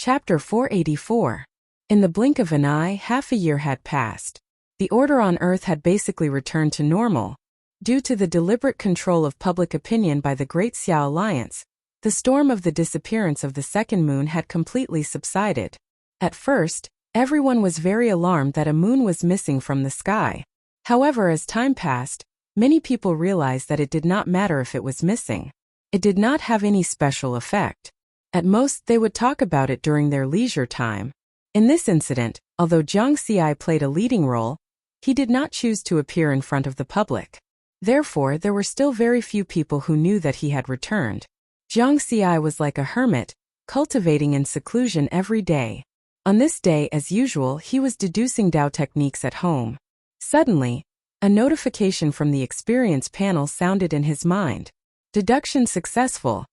Chapter 484. In the blink of an eye, half a year had passed. The order on Earth had basically returned to normal. Due to the deliberate control of public opinion by the Great Xiao Alliance, the storm of the disappearance of the second moon had completely subsided. At first, everyone was very alarmed that a moon was missing from the sky. However, as time passed, many people realized that it did not matter if it was missing. It did not have any special effect. At most, they would talk about it during their leisure time. In this incident, although Jiang Xi played a leading role, he did not choose to appear in front of the public. Therefore, there were still very few people who knew that he had returned. Jiang Xi was like a hermit, cultivating in seclusion every day. On this day, as usual, he was deducing Dao techniques at home. Suddenly, a notification from the experience panel sounded in his mind. Deduction successful.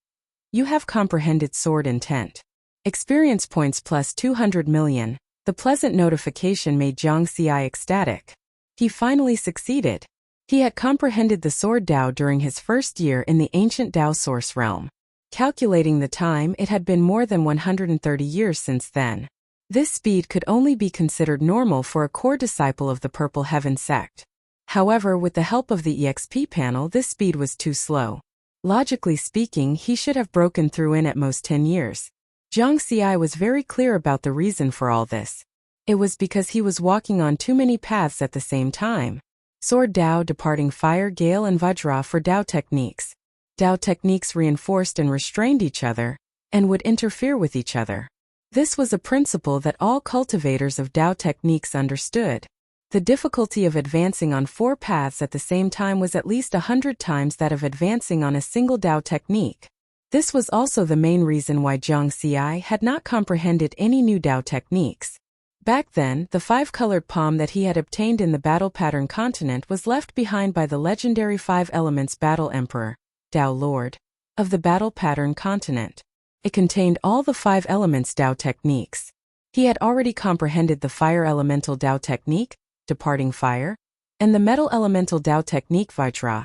You have comprehended sword intent. Experience points plus 200 million. The pleasant notification made Jiang Xi ecstatic. He finally succeeded. He had comprehended the sword Dao during his first year in the ancient Dao source realm. Calculating the time, it had been more than 130 years since then. This speed could only be considered normal for a core disciple of the Purple Heaven sect. However, with the help of the EXP panel, this speed was too slow. Logically speaking, he should have broken through in at most 10 years. Jiang Xi was very clear about the reason for all this. It was because he was walking on too many paths at the same time. Sword Dao departing fire, gale and vajra for Dao techniques. Dao techniques reinforced and restrained each other, and would interfere with each other. This was a principle that all cultivators of Dao techniques understood. The difficulty of advancing on 4 paths at the same time was at least 100 times that of advancing on a single Dao technique. This was also the main reason why Jiang Xi had not comprehended any new Dao techniques. Back then, the 5-colored palm that he had obtained in the Battle Pattern Continent was left behind by the legendary 5 Elements Battle Emperor, Dao Lord, of the Battle Pattern Continent. It contained all the 5 Elements Dao techniques. He had already comprehended the Fire Elemental Dao technique, Departing Fire, and the Metal Elemental Dao technique Vajra.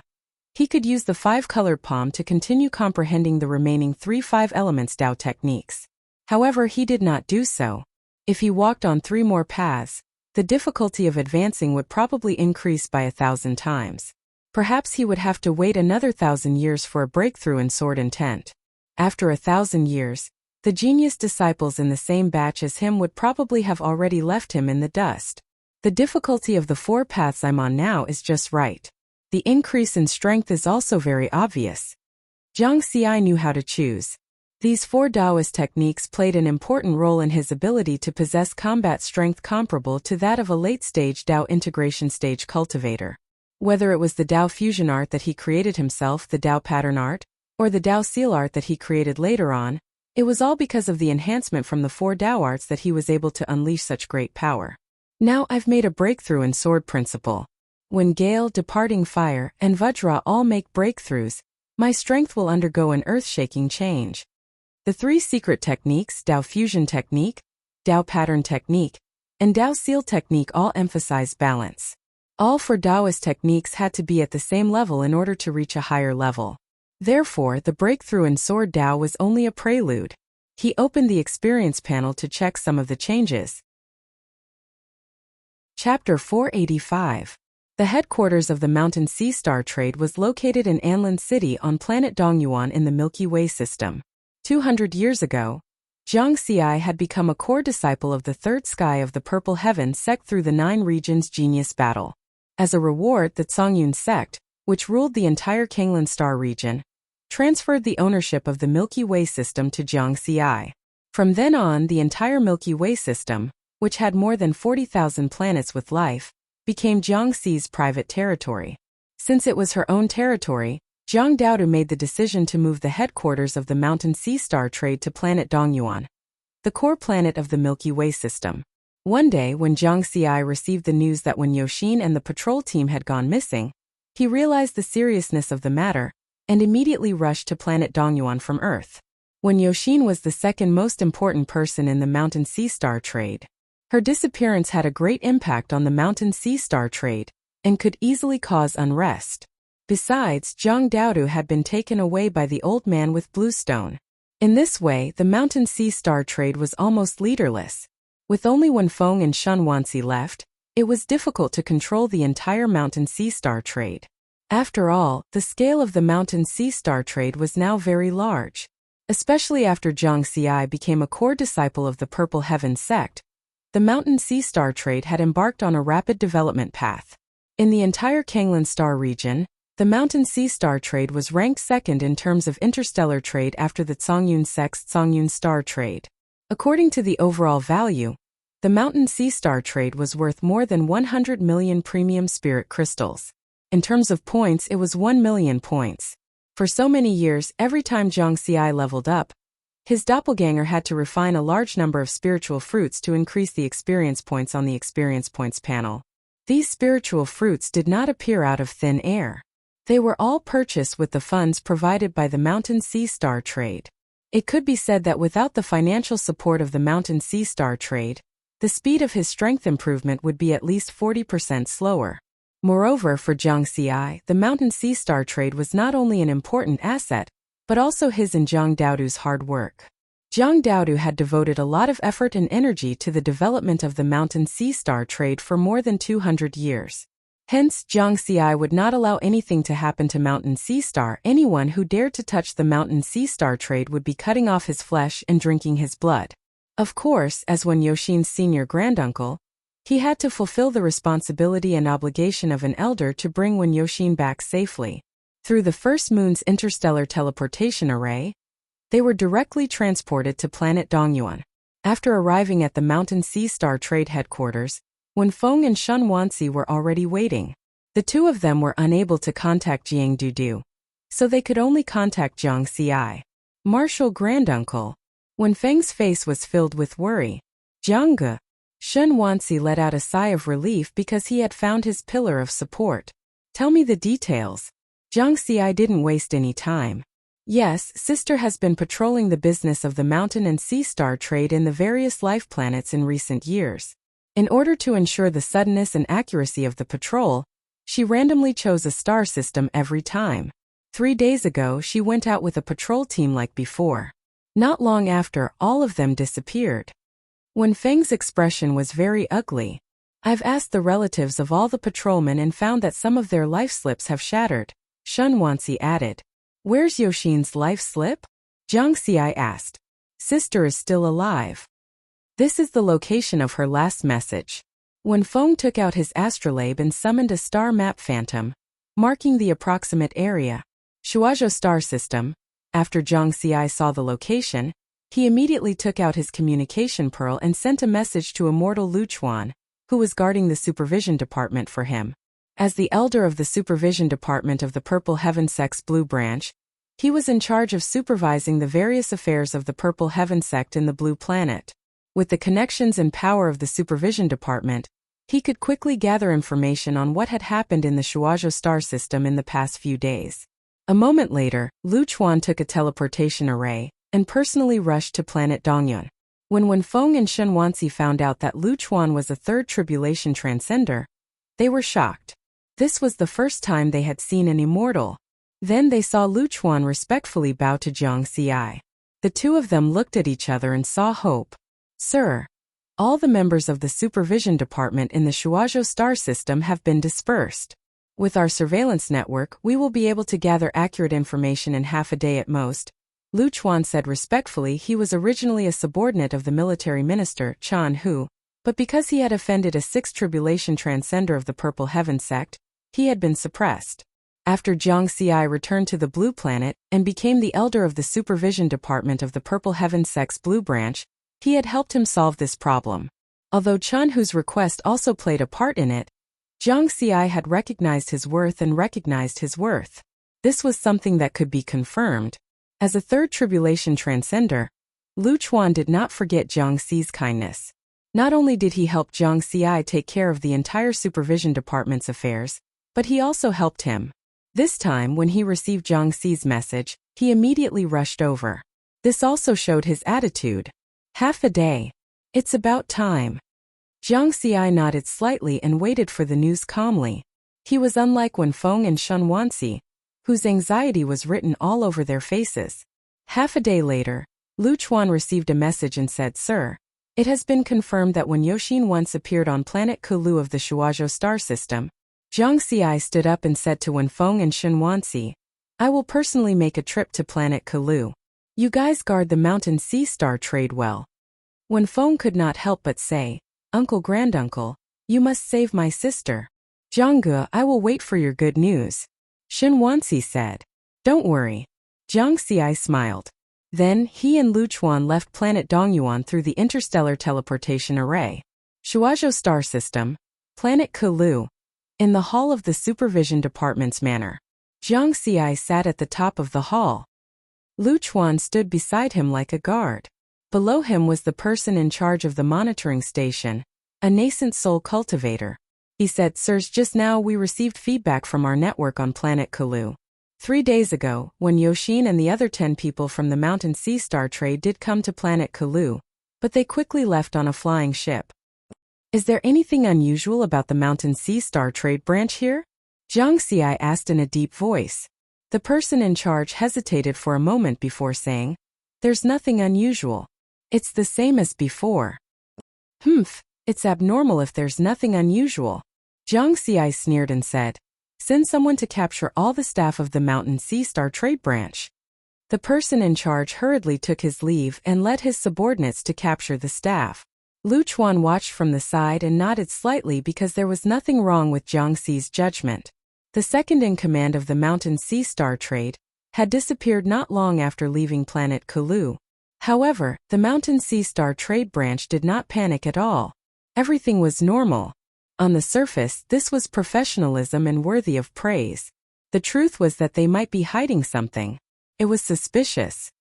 He could use the 5-colored palm to continue comprehending the remaining 3 5 Elements Dao techniques. However, he did not do so. If he walked on 3 more paths, the difficulty of advancing would probably increase by 1,000 times. Perhaps he would have to wait another 1,000 years for a breakthrough in sword intent. After 1,000 years, the genius disciples in the same batch as him would probably have already left him in the dust. The difficulty of the 4 paths I'm on now is just right. The increase in strength is also very obvious. Jiang Xi knew how to choose. These 4 Taoist techniques played an important role in his ability to possess combat strength comparable to that of a late-stage Dao integration stage cultivator. Whether it was the Dao fusion art that he created himself, the Dao pattern art, or the Dao seal art that he created later on, it was all because of the enhancement from the 4 Dao arts that he was able to unleash such great power. Now I've made a breakthrough in sword principle. When gale, departing fire, and vajra all make breakthroughs, my strength will undergo an earth-shaking change. The 3 secret techniques, Dao fusion technique, Dao pattern technique, and Dao seal technique all emphasize balance. All 4 Taoist techniques had to be at the same level in order to reach a higher level. Therefore, the breakthrough in Sword Dao was only a prelude. He opened the experience panel to check some of the changes. Chapter 485. The headquarters of the Mountain Sea Star Trade was located in Anlin City on planet Dongyuan in the Milky Way system. 200 years ago, Jiang Xi had become a core disciple of the third sky of the Purple Heaven sect through the 9 regions genius battle. As a reward, the Zongyun sect, which ruled the entire Kanglan Star region, transferred the ownership of the Milky Way system to Jiang Xi. From then on, the entire Milky Way system, which had more than 40,000 planets with life, became Jiang Xi's private territory. Since it was her own territory, Zhang Daodu made the decision to move the headquarters of the Mountain Sea Star Trade to planet Dongyuan, the core planet of the Milky Way system. One day, when Jiang Xi received the news that Wen Yoxin and the patrol team had gone missing, he realized the seriousness of the matter and immediately rushed to planet Dongyuan from Earth. Wen Yoxin was the second most important person in the Mountain Sea Star Trade. Her disappearance had a great impact on the Mountain Sea Star Trade and could easily cause unrest. Besides, Zhang Daodu had been taken away by the old man with Bluestone. In this way, the Mountain Sea Star trade was almost leaderless. With only Wenfeng and Shen Wanzi left, it was difficult to control the entire Mountain Sea Star trade. After all, the scale of the Mountain Sea Star trade was now very large. Especially after Zhang Xi became a core disciple of the Purple Heaven sect, the Mountain Sea Star trade had embarked on a rapid development path. In the entire Kanglan Star region, the Mountain Sea Star trade was ranked second in terms of interstellar trade after the Zongyun sect's Zongyun Star trade. According to the overall value, the Mountain Sea Star trade was worth more than 100 million premium spirit crystals. In terms of points, it was 1 million points. For so many years, every time Zhang Xi leveled up, his doppelganger had to refine a large number of spiritual fruits to increase the experience points on the experience points panel. These spiritual fruits did not appear out of thin air. They were all purchased with the funds provided by the Mountain Sea Star trade. It could be said that without the financial support of the Mountain Sea Star trade, the speed of his strength improvement would be at least 40% slower. Moreover, for Zhang Xi, the Mountain Sea Star trade was not only an important asset, but also his and Zhang Daodu's hard work. Zhang Daodu had devoted a lot of effort and energy to the development of the Mountain Sea Star trade for more than 200 years. Hence, Zhang Xi would not allow anything to happen to Mountain Sea Star. Anyone who dared to touch the Mountain Sea Star trade would be cutting off his flesh and drinking his blood. Of course, as Wen Yoxin's senior granduncle, he had to fulfill the responsibility and obligation of an elder to bring Wen Yoxin back safely. Through the first moon's interstellar teleportation array, they were directly transported to planet Dongyuan. After arriving at the Mountain Sea Star trade headquarters, Wenfeng and Shen Wanzi were already waiting. The two of them were unable to contact Jiang Dudu, so they could only contact Zhang Xi. Martial granduncle. Wenfeng's face was filled with worry. Jiang. Shen Wanzi let out a sigh of relief because he had found his pillar of support. Tell me the details. Zhang Xi didn't waste any time. Yes, sister has been patrolling the business of the Mountain and Sea Star trade in the various life planets in recent years. In order to ensure the suddenness and accuracy of the patrol, she randomly chose a star system every time. 3 days ago, she went out with a patrol team like before. Not long after, all of them disappeared. Wenfeng's expression was very ugly. I've asked the relatives of all the patrolmen and found that some of their life slips have shattered, Shen Wanzi added. Where's Yoxin's life slip? Zhang Xi asked. Sister is still alive. This is the location of her last message. Wenfeng took out his astrolabe and summoned a star map phantom, marking the approximate area. Shuazhou star system. After Zhang Xi saw the location, he immediately took out his communication pearl and sent a message to immortal Lu Chuan, who was guarding the supervision department for him. As the elder of the supervision department of the Purple Heaven sect's Blue Branch, he was in charge of supervising the various affairs of the Purple Heaven sect in the Blue Planet. With the connections and power of the supervision department, he could quickly gather information on what had happened in the Shuazhou star system in the past few days. A moment later, Lu Chuan took a teleportation array and personally rushed to planet Dongyuan. When Wenfeng and Shen Wanzi found out that Lu Chuan was a third tribulation transcender, they were shocked. This was the first time they had seen an immortal. Then they saw Lu Chuan respectfully bow to Zhang Xi. The two of them looked at each other and saw hope. Sir, all the members of the supervision department in the Shuazhou star system have been dispersed. With our surveillance network, we will be able to gather accurate information in half a day at most, Lu Chuan said respectfully. He was originally a subordinate of the military minister, Chan Hu, but because he had offended a sixth tribulation transcender of the Purple Heaven sect, he had been suppressed. After Zhang Xi returned to the Blue Planet and became the elder of the supervision department of the Purple Heaven sect's Blue Branch, he had helped him solve this problem. Although Chan Hu's request also played a part in it, Zhang Xi had recognized his worth and recognized his worth. This was something that could be confirmed. As a third tribulation transcender, Lu Chuan did not forget Zhang Xi's kindness. Not only did he help Zhang Xi take care of the entire supervision department's affairs, but he also helped him. This time, when he received Zhang Xi's message, he immediately rushed over. This also showed his attitude. Half a day. It's about time. Zhang Xi nodded slightly and waited for the news calmly. He was unlike Wenfeng and Shen Wanzi, whose anxiety was written all over their faces. Half a day later, Lu Chuan received a message and said, "Sir, it has been confirmed that when Yoxin once appeared on planet Kulu of the Shuazhou star system, Zhang Xi stood up and said to Wenfeng and Shen Wanxi, 'I will personally make a trip to planet Kulu. You guys guard the mountain sea star trade well.'" Wenfeng could not help but say, "Uncle Granduncle, you must save my sister." "Zhangge, I will wait for your good news," Shen Wanxi said. "Don't worry." Zhang Xi smiled. Then, he and Lu Chuan left planet Dongyuan through the interstellar teleportation array. Shuazhou star system, planet Kulu. In the hall of the supervision department's manor, Zhang Xi sat at the top of the hall. Lu Chuan stood beside him like a guard. Below him was the person in charge of the monitoring station, a nascent soul cultivator. He said, "Sirs, just now we received feedback from our network on planet Kulu. 3 days ago, when Yoxin and the other 10 people from the Mountain Sea Star Trade did come to planet Kulu, but they quickly left on a flying ship. Is there anything unusual about the Mountain Sea Star Trade branch here?" Zhang Xi asked in a deep voice. The person in charge hesitated for a moment before saying, "There's nothing unusual. It's the same as before." "Humph, it's abnormal if there's nothing unusual." Zhang Xi sneered and said, "Send someone to capture all the staff of the Mountain Sea Star Trade branch." The person in charge hurriedly took his leave and led his subordinates to capture the staff. Lu Chuan watched from the side and nodded slightly because there was nothing wrong with Zhang Xi's judgment. The second in command of the Mountain Sea Star Trade had disappeared not long after leaving planet Kulu. However, the Mountain Sea Star Trade branch did not panic at all. Everything was normal. On the surface, this was professionalism and worthy of praise. The truth was that they might be hiding something. It was suspicious.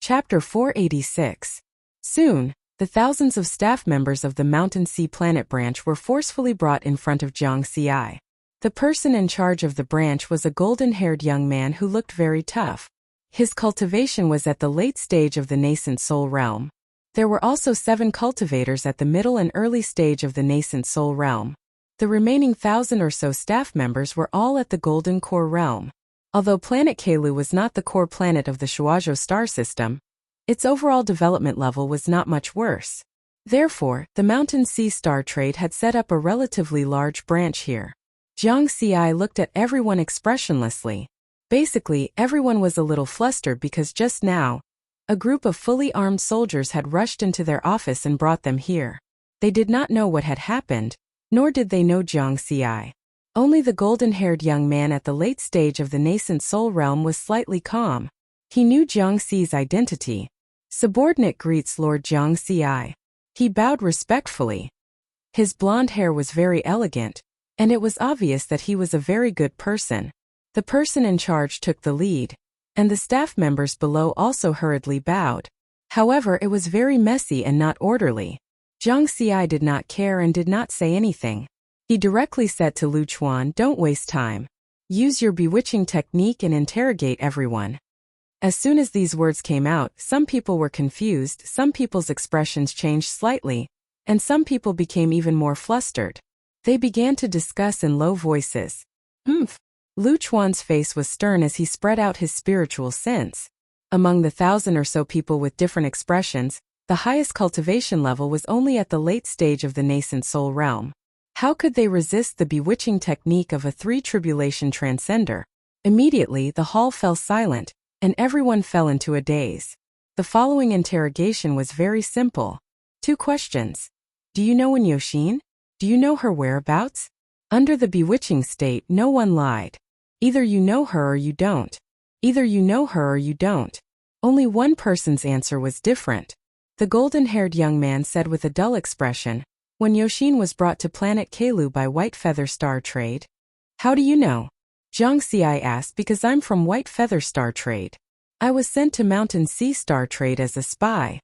Chapter 486. Soon, the thousands of staff members of the Mountain Sea Planet branch were forcefully brought in front of Zhang Xi. The person in charge of the branch was a golden-haired young man who looked very tough. His cultivation was at the late stage of the nascent soul realm. There were also 7 cultivators at the middle and early stage of the nascent soul realm. The remaining 1,000 or so staff members were all at the golden core realm. Although planet Kulu was not the core planet of the Shuazhou star system, its overall development level was not much worse. Therefore, the Mountain Sea Star Trade had set up a relatively large branch here. Zhang Xi looked at everyone expressionlessly. Basically, everyone was a little flustered because just now, a group of fully armed soldiers had rushed into their office and brought them here. They did not know what had happened, nor did they know Zhang Xi. Only the golden-haired young man at the late stage of the nascent soul realm was slightly calm. He knew Zhang Xi's identity. "Subordinate greets Lord Zhang Xi." He bowed respectfully. His blonde hair was very elegant, and it was obvious that he was a very good person. The person in charge took the lead, and the staff members below also hurriedly bowed. However, it was very messy and not orderly. Zhang Xi did not care and did not say anything. He directly said to Lu Chuan, "Don't waste time. Use your bewitching technique and interrogate everyone." As soon as these words came out, some people were confused, some people's expressions changed slightly, and some people became even more flustered. They began to discuss in low voices. "Humph." Lu Chuan's face was stern as he spread out his spiritual sense. Among the 1,000 or so people with different expressions, the highest cultivation level was only at the late stage of the nascent soul realm. How could they resist the bewitching technique of a 3-tribulation transcender? Immediately, the hall fell silent, and everyone fell into a daze. The following interrogation was very simple. 2 questions. Do you know when Yoxin? Do you know her whereabouts? Under the bewitching state, no one lied. Either you know her or you don't. Either you know her or you don't. Only one person's answer was different. The golden-haired young man said with a dull expression, "When Yoxin was brought to planet Kulu by White Feather Star Trade." "How do you know?" Zhang Xi asked. "Because I'm from White Feather Star Trade. I was sent to Mountain Sea Star Trade as a spy."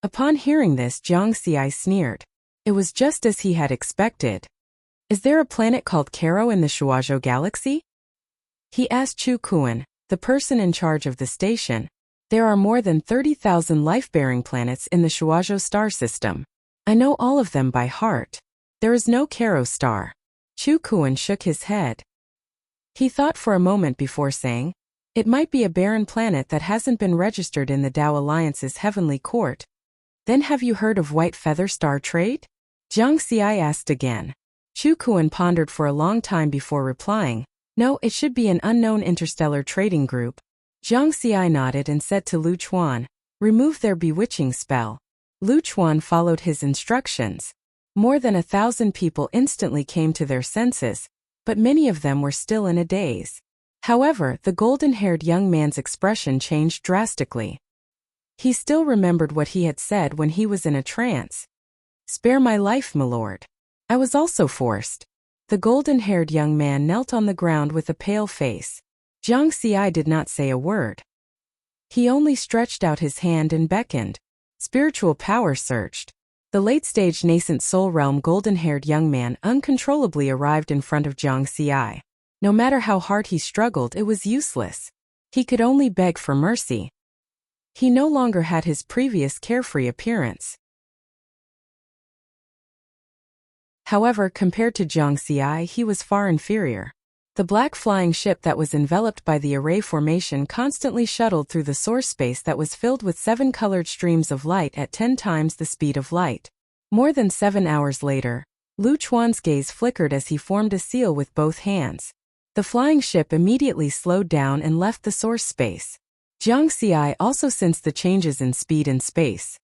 Upon hearing this, Zhang Xi sneered. It was just as he had expected. "Is there a planet called Caro in the Shuazhou galaxy?" He asked Chu Kuan, the person in charge of the station. "There are more than 30,000 life-bearing planets in the Shuazhou star system. I know all of them by heart. There is no Caro star." Chu Kuan shook his head. He thought for a moment before saying, It might be a barren planet that hasn't been registered in the Tao Alliance's heavenly court. Then have you heard of white feather star trade? Jiang Xi asked again. Chu Kuan pondered for a long time before replying. No, it should be an unknown interstellar trading group. Jiang Xi nodded and said to Lu Chuan, remove their bewitching spell. Lu Chuan followed his instructions. More than 1,000 people instantly came to their senses, but many of them were still in a daze. However, the golden-haired young man's expression changed drastically. He still remembered what he had said when he was in a trance. Spare my life, my lord. I was also forced. The golden-haired young man knelt on the ground with a pale face. Jiang Xi did not say a word. He only stretched out his hand and beckoned. Spiritual power surged. The late-stage nascent soul realm golden-haired young man uncontrollably arrived in front of Jiang Xi. No matter how hard he struggled, it was useless. He could only beg for mercy. He no longer had his previous carefree appearance. However, compared to Jiang Xi, he was far inferior. The black flying ship that was enveloped by the array formation constantly shuttled through the source space that was filled with 7 colored streams of light at 10 times the speed of light. More than 7 hours later, Lu Chuan's gaze flickered as he formed a seal with both hands. The flying ship immediately slowed down and left the source space. Jiang Xi also sensed the changes in speed and space.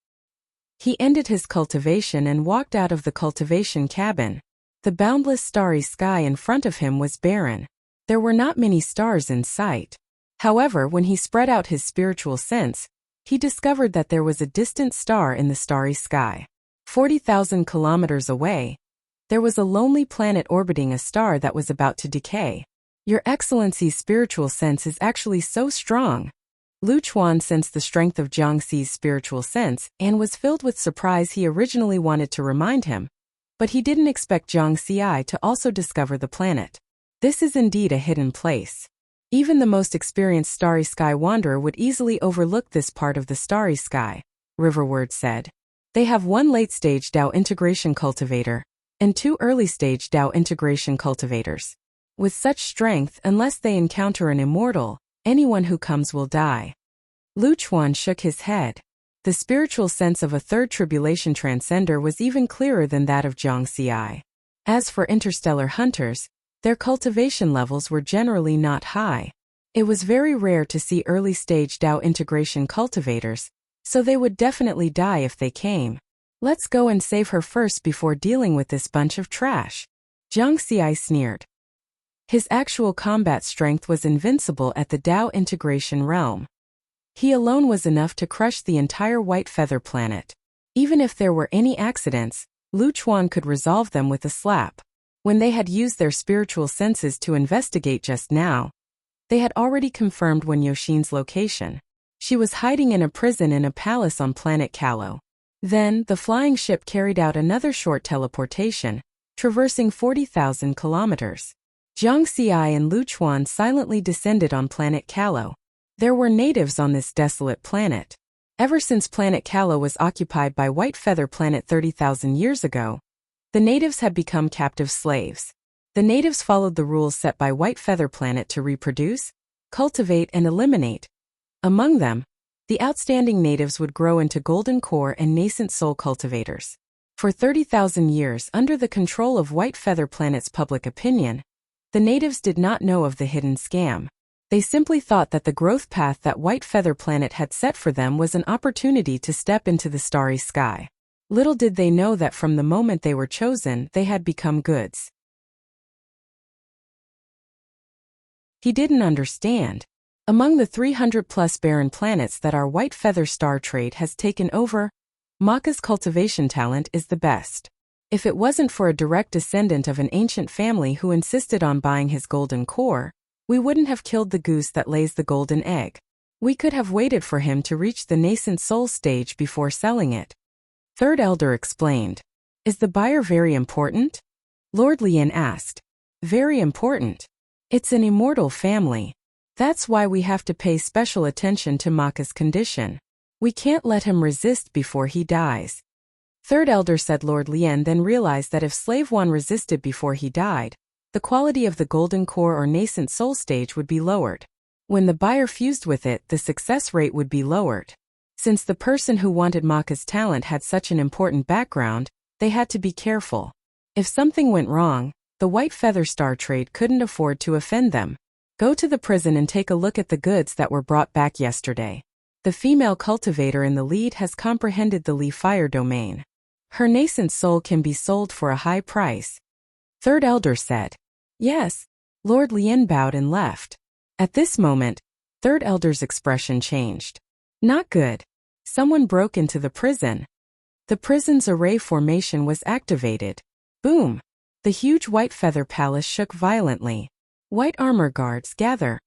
He ended his cultivation and walked out of the cultivation cabin. The boundless starry sky in front of him was barren. There were not many stars in sight. However, when he spread out his spiritual sense, he discovered that there was a distant star in the starry sky. 40,000 kilometers away, there was a lonely planet orbiting a star that was about to decay. Your Excellency's spiritual sense is actually so strong. Lu Chuan sensed the strength of Jiang Xi's spiritual sense and was filled with surprise. He originally wanted to remind him, but he didn't expect Jiang Xi to also discover the planet. This is indeed a hidden place. Even the most experienced starry sky wanderer would easily overlook this part of the starry sky, Riverward said. They have 1 late-stage Tao integration cultivator and 2 early-stage Tao integration cultivators. With such strength, unless they encounter an immortal, anyone who comes will die. Lu Chuan shook his head. The spiritual sense of a third tribulation transcender was even clearer than that of Jiang Xi. As for interstellar hunters, their cultivation levels were generally not high. It was very rare to see early-stage Tao integration cultivators, so they would definitely die if they came. Let's go and save her first before dealing with this bunch of trash. Jiang Xi sneered. His actual combat strength was invincible at the Tao integration realm. He alone was enough to crush the entire white feather planet. Even if there were any accidents, Lu Chuan could resolve them with a slap. When they had used their spiritual senses to investigate just now, they had already confirmed Wen Yoxin's location. She was hiding in a prison in a palace on planet Callow. Then, the flying ship carried out another short teleportation, traversing 40,000 kilometers. Jiang Xi and Lu Chuan silently descended on planet Callow. There were natives on this desolate planet. Ever since planet Callow was occupied by White Feather Planet 30,000 years ago, the natives had become captive slaves. The natives followed the rules set by White Feather Planet to reproduce, cultivate, and eliminate. Among them, the outstanding natives would grow into golden core and nascent soul cultivators. For 30,000 years, under the control of White Feather Planet's public opinion, the natives did not know of the hidden scam. They simply thought that the growth path that White Feather Planet had set for them was an opportunity to step into the starry sky. Little did they know that from the moment they were chosen, they had become goods. He didn't understand. Among the 300-plus barren planets that our White Feather Star trade has taken over, Maka's cultivation talent is the best. If it wasn't for a direct descendant of an ancient family who insisted on buying his golden core, we wouldn't have killed the goose that lays the golden egg. We could have waited for him to reach the nascent soul stage before selling it. Third Elder explained. Is the buyer very important? Lord Lian asked. Very important. It's an immortal family. That's why we have to pay special attention to Maka's condition. We can't let him resist before he dies. Third Elder said. Lord Lian then realized that if Slave One resisted before he died, the quality of the golden core or nascent soul stage would be lowered. When the buyer fused with it, the success rate would be lowered. Since the person who wanted Maka's talent had such an important background, they had to be careful. If something went wrong, the White Feather Star trade couldn't afford to offend them. Go to the prison and take a look at the goods that were brought back yesterday. The female cultivator in the lead has comprehended the Li Fire domain. Her nascent soul can be sold for a high price. Third elder said. Yes. Lord Lien bowed and left. At this moment, third elder's expression changed. Not good. Someone broke into the prison. The prison's array formation was activated. Boom! The huge White Feather Palace shook violently. White armor guards, gather.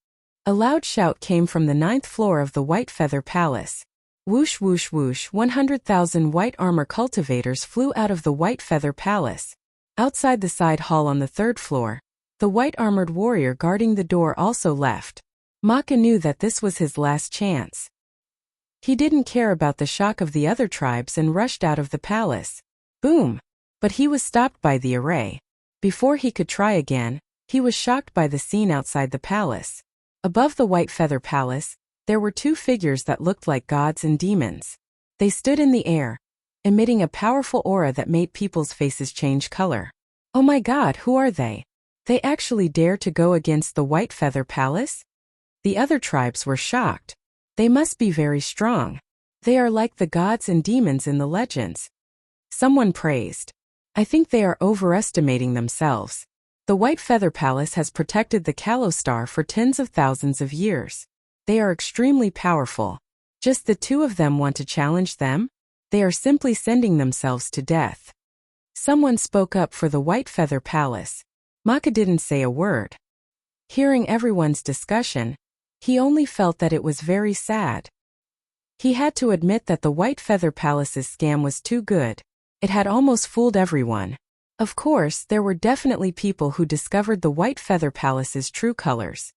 A loud shout came from the 9th floor of the White Feather Palace. Whoosh whoosh whoosh, 100,000 white armor cultivators flew out of the White Feather Palace. Outside the side hall on the 3rd floor, the white armored warrior guarding the door also left. Maka knew that this was his last chance. He didn't care about the shock of the other tribes and rushed out of the palace. Boom! But he was stopped by the array. Before he could try again, he was shocked by the scene outside the palace. Above the White Feather Palace, there were two figures that looked like gods and demons. They stood in the air, emitting a powerful aura that made people's faces change color. Oh my God, who are they? They actually dare to go against the White Feather Palace? The other tribes were shocked. They must be very strong. They are like the gods and demons in the legends. Someone praised. I think they are overestimating themselves. The White Feather Palace has protected the Kalos Star for tens of thousands of years. They are extremely powerful. Just the two of them want to challenge them? They are simply sending themselves to death. Someone spoke up for the White Feather Palace. Maka didn't say a word. Hearing everyone's discussion, he only felt that it was very sad. He had to admit that the White Feather Palace's scam was too good. It had almost fooled everyone. Of course, there were definitely people who discovered the White Feather Palace's true colors.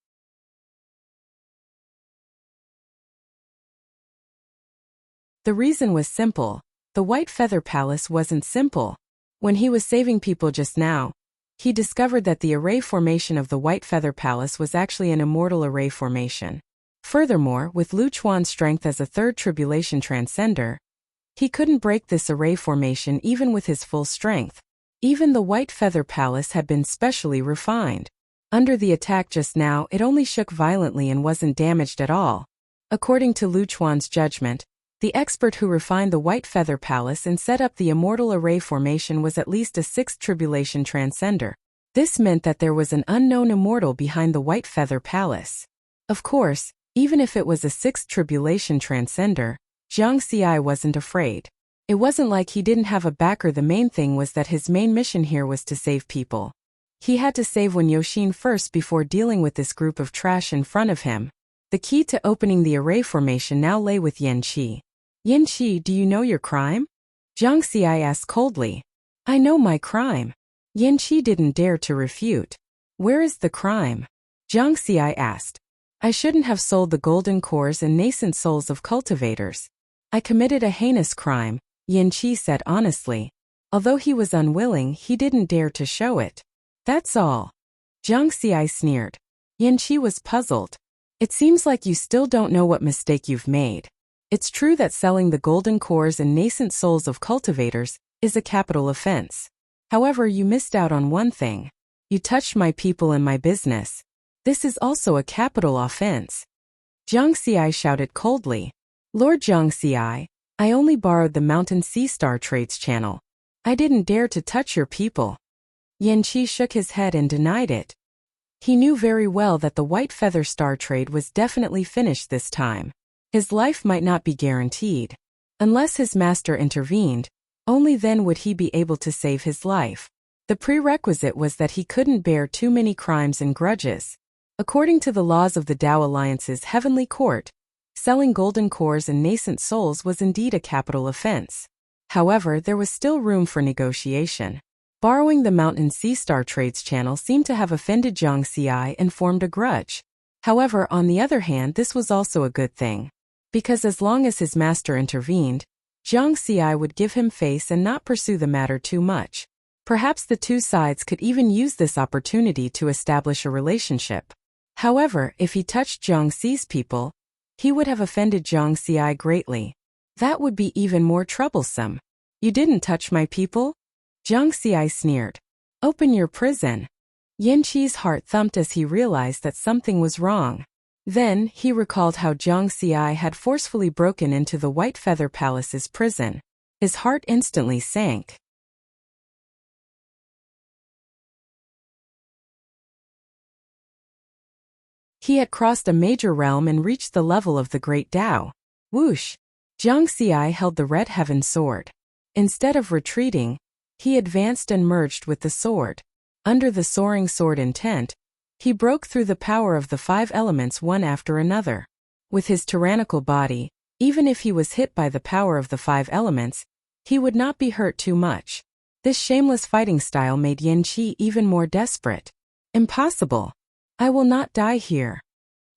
The reason was simple. The White Feather Palace wasn't simple. When he was saving people just now, he discovered that the array formation of the White Feather Palace was actually an immortal array formation. Furthermore, with Lu Chuan's strength as a third tribulation transcender, he couldn't break this array formation even with his full strength. Even the White Feather Palace had been specially refined. Under the attack just now, it only shook violently and wasn't damaged at all. According to Lu Chuan's judgment, the expert who refined the White Feather Palace and set up the immortal array formation was at least a 6th tribulation transcender. This meant that there was an unknown immortal behind the White Feather Palace. Of course, even if it was a 6th tribulation transcender, Jiang Xi wasn't afraid. It wasn't like he didn't have a backer. The main thing was that his main mission here was to save people. He had to save Wen Yoxin first before dealing with this group of trash in front of him. The key to opening the array formation now lay with Yan Qi. Yan Qi, do you know your crime? Jiang Xi asked coldly. I know my crime. Yan Qi didn't dare to refute. Where is the crime? Jiang Xi asked. I shouldn't have sold the golden cores and nascent souls of cultivators. I committed a heinous crime, Yan Qi said honestly. Although he was unwilling, he didn't dare to show it. That's all. Jiang Xi sneered. Yan Qi was puzzled. It seems like you still don't know what mistake you've made. It's true that selling the golden cores and nascent souls of cultivators is a capital offense. However, you missed out on one thing. You touched my people and my business. This is also a capital offense. Jiang Xi shouted coldly. Lord Jiang Xi, I only borrowed the Mountain Sea Star Trades channel. I didn't dare to touch your people. Yan Qi shook his head and denied it. He knew very well that the White Feather Star trade was definitely finished this time. His life might not be guaranteed. Unless his master intervened, only then would he be able to save his life. The prerequisite was that he couldn't bear too many crimes and grudges. According to the laws of the Tao Alliance's Heavenly Court, selling golden cores and nascent souls was indeed a capital offense. However, there was still room for negotiation. Borrowing the Mountain Sea Star Trades channel seemed to have offended Jiang Xi and formed a grudge. However, on the other hand, this was also a good thing. Because as long as his master intervened, Jiang Xi would give him face and not pursue the matter too much. Perhaps the two sides could even use this opportunity to establish a relationship. However, if he touched Jiang Xi's people, he would have offended Jiang Xi greatly. That would be even more troublesome. You didn't touch my people? Jiang Xi sneered. Open your prison. Yan Qi's heart thumped as he realized that something was wrong. Then, he recalled how Jiang Xi had forcefully broken into the White Feather Palace's prison. His heart instantly sank. He had crossed a major realm and reached the level of the Great Tao. Whoosh! Jiang Xi held the Red Heaven sword. Instead of retreating, he advanced and merged with the sword. Under the soaring sword intent, he broke through the power of the 5 elements one after another. With his tyrannical body, even if he was hit by the power of the 5 elements, he would not be hurt too much. This shameless fighting style made Yan Qi even more desperate. Impossible! I will not die here.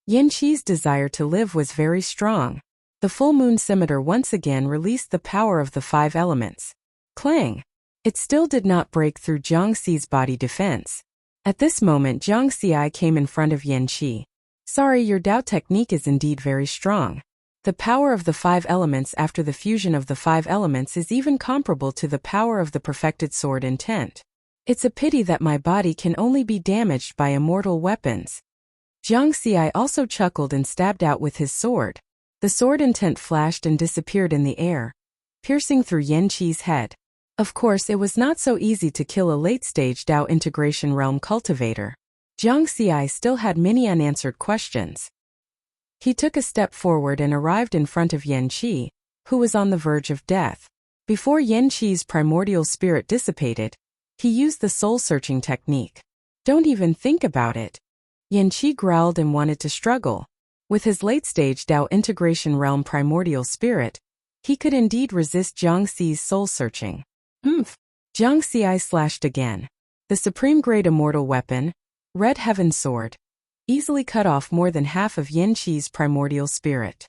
Yan Qi's desire to live was very strong. The full moon scimitar once again released the power of the 5 elements. Clang! It still did not break through Jiang Xi's body defense. At this moment Jiang Xi came in front of Yan Qi. Sorry, your Dao technique is indeed very strong. The power of the 5 elements after the fusion of the 5 elements is even comparable to the power of the perfected sword intent. It's a pity that my body can only be damaged by immortal weapons. Jiang Xi also chuckled and stabbed out with his sword. The sword intent flashed and disappeared in the air, piercing through Yan Qi's head. Of course, it was not so easy to kill a late-stage Dao integration realm cultivator. Jiang Xi still had many unanswered questions. He took a step forward and arrived in front of Yan Qi, who was on the verge of death. Before Yan Qi's primordial spirit dissipated, he used the soul-searching technique. Don't even think about it. Yan Qi growled and wanted to struggle. With his late-stage Dao integration realm primordial spirit, he could indeed resist Jiang Xi's soul-searching. Jiang Xi slashed again. The supreme grade immortal weapon, Red Heaven Sword, easily cut off more than half of Yan Qi's primordial spirit.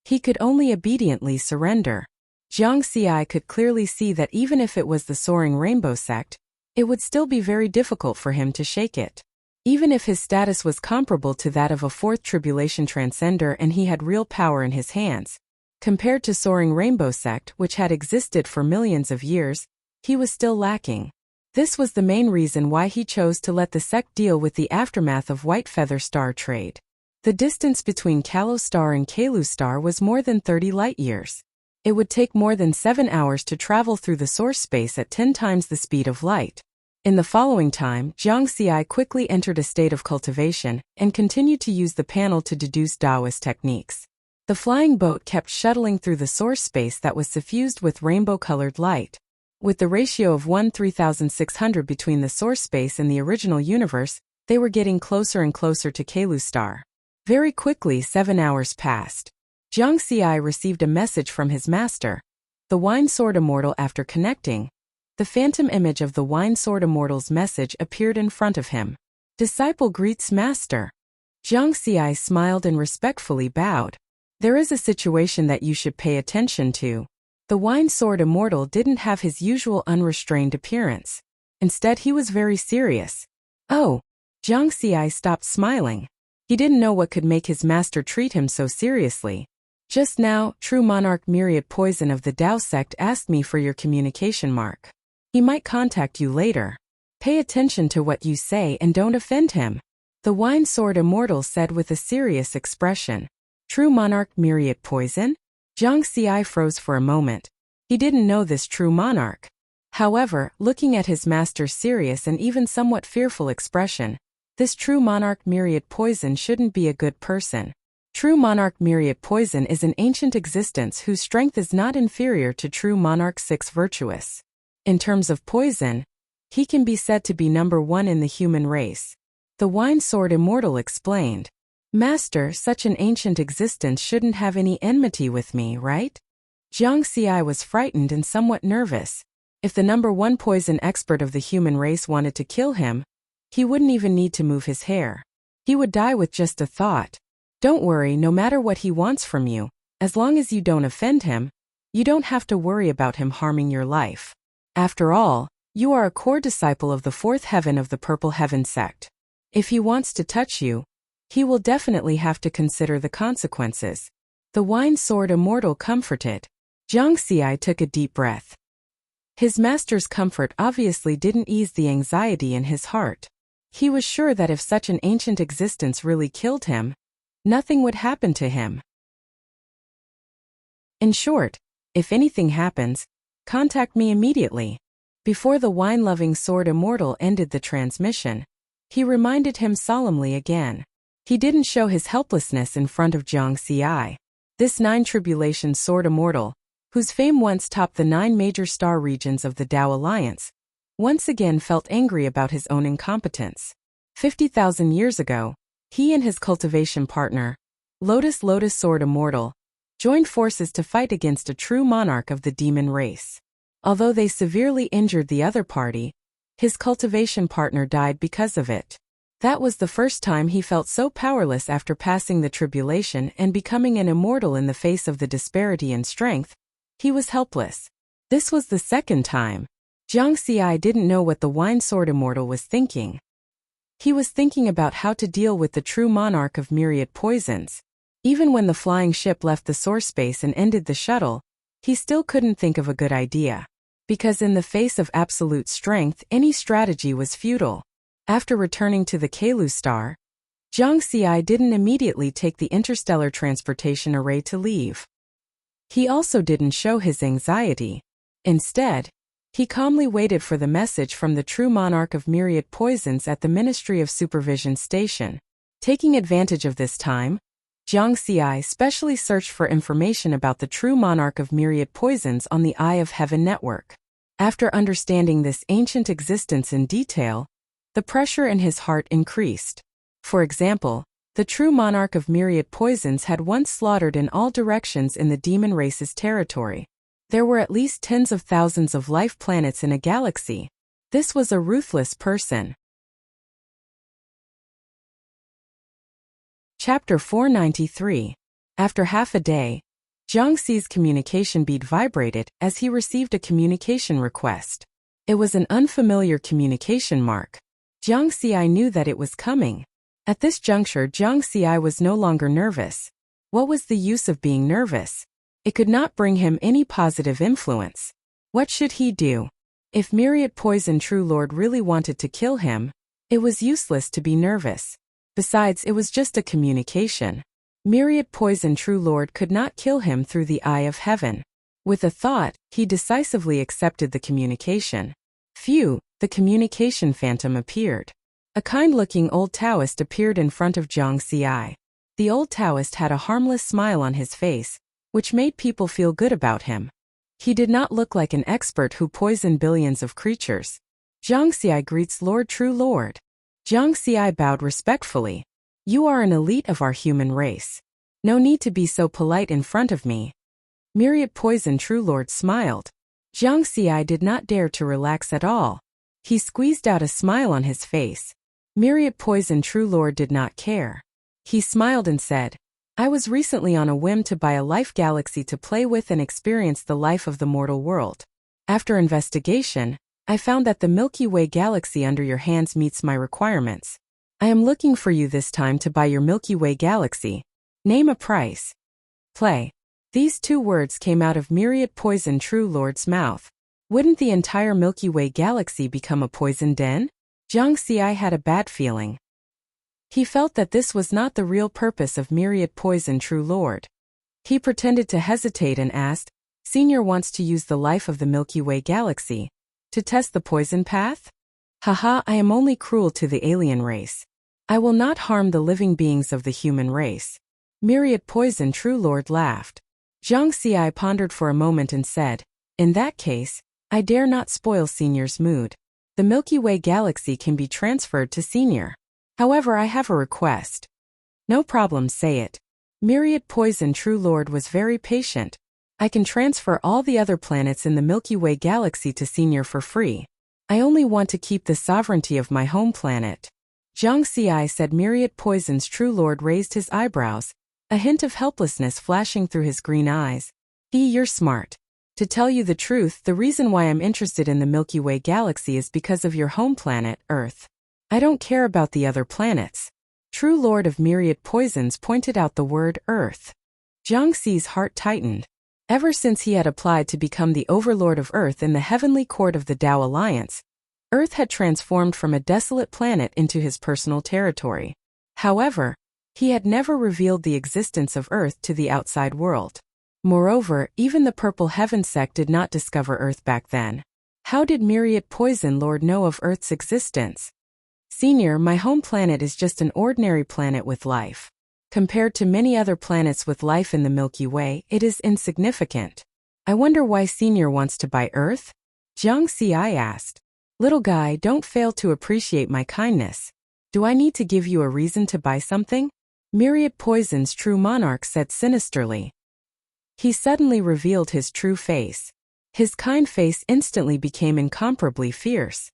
He could only obediently surrender. Jiang Xi could clearly see that even if it was the soaring rainbow sect, it would still be very difficult for him to shake it. Even if his status was comparable to that of a 4th tribulation transcender and he had real power in his hands, compared to soaring rainbow sect which had existed for millions of years, he was still lacking. This was the main reason why he chose to let the sect deal with the aftermath of White Feather Star trade. The distance between Kalos Star and Kalu Star was more than 30 light-years. It would take more than 7 hours to travel through the source space at 10 times the speed of light. In the following time, Jiang Xi quickly entered a state of cultivation and continued to use the panel to deduce Taoist techniques. The flying boat kept shuttling through the source space that was suffused with rainbow-colored light. With the ratio of 1:3600 between the source space and the original universe, they were getting closer and closer to Kalu Star. Very quickly 7 hours passed. Jiang Xi received a message from his master, the Wine Sword Immortal. After connecting, the phantom image of the Wine Sword Immortal's message appeared in front of him. Disciple greets master. Jiang Xi smiled and respectfully bowed. There is a situation that you should pay attention to. The Wine Sword Immortal didn't have his usual unrestrained appearance. Instead, he was very serious. Oh! Jiang Xi stopped smiling. He didn't know what could make his master treat him so seriously. Just now, True Monarch Myriad Poison of the Dao sect asked me for your communication mark. He might contact you later. Pay attention to what you say and don't offend him. The Wine Sword Immortal said with a serious expression. True Monarch Myriad Poison? Jiang Xi froze for a moment. He didn't know this True Monarch. However, looking at his master's serious and even somewhat fearful expression, this True Monarch Myriad Poison shouldn't be a good person. True Monarch Myriad Poison is an ancient existence whose strength is not inferior to True Monarch 6 Virtuous. In terms of poison, he can be said to be number 1 in the human race. The Wine Sword Immortal explained. Master, such an ancient existence shouldn't have any enmity with me, right? Jiang Xi was frightened and somewhat nervous. If the number 1 poison expert of the human race wanted to kill him, he wouldn't even need to move his hair. He would die with just a thought. Don't worry, no matter what he wants from you, As long as you don't offend him, you don't have to worry about him harming your life. After all, you are a core disciple of the fourth heaven of the Purple Heaven sect. If he wants to touch you, he will definitely have to consider the consequences. The Wine Sword Immortal comforted. Jiang Xi took a deep breath. His master's comfort obviously didn't ease the anxiety in his heart. He was sure that if such an ancient existence really killed him, nothing would happen to him. In short, if anything happens, contact me immediately. Before the wine-loving Sword Immortal ended the transmission, he reminded him solemnly again. He didn't show his helplessness in front of Jiang Xi. This nine-tribulation Sword Immortal, whose fame once topped the 9 major star regions of the Tao Alliance, once again felt angry about his own incompetence. 50,000 years ago, he and his cultivation partner, Lotus Sword Immortal, joined forces to fight against a true monarch of the demon race. Although they severely injured the other party, his cultivation partner died because of it. That was the first time he felt so powerless after passing the tribulation and becoming an immortal in the face of the disparity in strength. He was helpless. This was the second time. Jiang Xi didn't know what the Wine Sword Immortal was thinking. He was thinking about how to deal with the true monarch of myriad poisons. Even when the flying ship left the source space and ended the shuttle, he still couldn't think of a good idea. Because in the face of absolute strength, any strategy was futile. After returning to the Kalu star, Jiang Xi didn't immediately take the interstellar transportation array to leave. He also didn't show his anxiety. Instead, he calmly waited for the message from the true monarch of myriad poisons at the Ministry of Supervision station. Taking advantage of this time, Jiang Xi specially searched for information about the true monarch of myriad poisons on the Eye of Heaven network. After understanding this ancient existence in detail, the pressure in his heart increased. For example, the true monarch of myriad poisons had once slaughtered in all directions in the demon race's territory. There were at least tens of thousands of life planets in a galaxy. This was a ruthless person. Chapter 493. After half a day, Jiang Xi's communication bead vibrated as he received a communication request. It was an unfamiliar communication mark. Jiang Xi knew that it was coming. At this juncture, Jiang Xi was no longer nervous. What was the use of being nervous? It could not bring him any positive influence. What should he do? If Myriad Poison True Lord really wanted to kill him, it was useless to be nervous. Besides, it was just a communication. Myriad Poison True Lord could not kill him through the Eye of Heaven. With a thought, he decisively accepted the communication. Phew, the communication phantom appeared. A kind-looking old Taoist appeared in front of Jiang Xi. The old Taoist had a harmless smile on his face, which made people feel good about him. He did not look like an expert who poisoned billions of creatures. Jiang Xi greets Lord True Lord. Jiang Xi bowed respectfully. You are an elite of our human race. No need to be so polite in front of me. Myriad Poison True Lord smiled. Jiang Xi did not dare to relax at all. He squeezed out a smile on his face. Myriad Poison True Lord did not care. He smiled and said, I was recently on a whim to buy a life galaxy to play with and experience the life of the mortal world. After investigation, I found that the Milky Way galaxy under your hands meets my requirements. I am looking for you this time to buy your Milky Way galaxy. Name a price. Play. These 2 words came out of Myriad Poison True Lord's mouth. Wouldn't the entire Milky Way galaxy become a poison den? Jiang Xi had a bad feeling. He felt that this was not the real purpose of Myriad Poison True Lord. He pretended to hesitate and asked, Senior wants to use the life of the Milky Way galaxy to test the poison path? Haha, I am only cruel to the alien race. I will not harm the living beings of the human race. Myriad Poison True Lord laughed. Jiang Xi pondered for a moment and said, In that case, I dare not spoil Senior's mood. The Milky Way galaxy can be transferred to Senior. However, I have a request. No problem, say it. Myriad Poison True Lord was very patient. I can transfer all the other planets in the Milky Way galaxy to Senior for free. I only want to keep the sovereignty of my home planet. Jiang Xi said. Myriad Poison's True Lord raised his eyebrows. a hint of helplessness flashing through his green eyes. You're smart. To tell you the truth, the reason why I'm interested in the Milky Way galaxy is because of your home planet, Earth. I don't care about the other planets. True Lord of Myriad Poisons pointed out the word Earth. Jiang Xi's heart tightened. Ever since he had applied to become the overlord of Earth in the heavenly court of the Tao Alliance, Earth had transformed from a desolate planet into his personal territory. However, he had never revealed the existence of Earth to the outside world. Moreover, even the Purple Heaven sect did not discover Earth back then. How did Myriad Poison Lord know of Earth's existence? Senior, my home planet is just an ordinary planet with life. Compared to many other planets with life in the Milky Way, it is insignificant. I wonder why Senior wants to buy Earth? Jiang Xi asked. Little guy, don't fail to appreciate my kindness. Do I need to give you a reason to buy something? Myriad Poison's true monarch said sinisterly. He suddenly revealed his true face. His kind face instantly became incomparably fierce.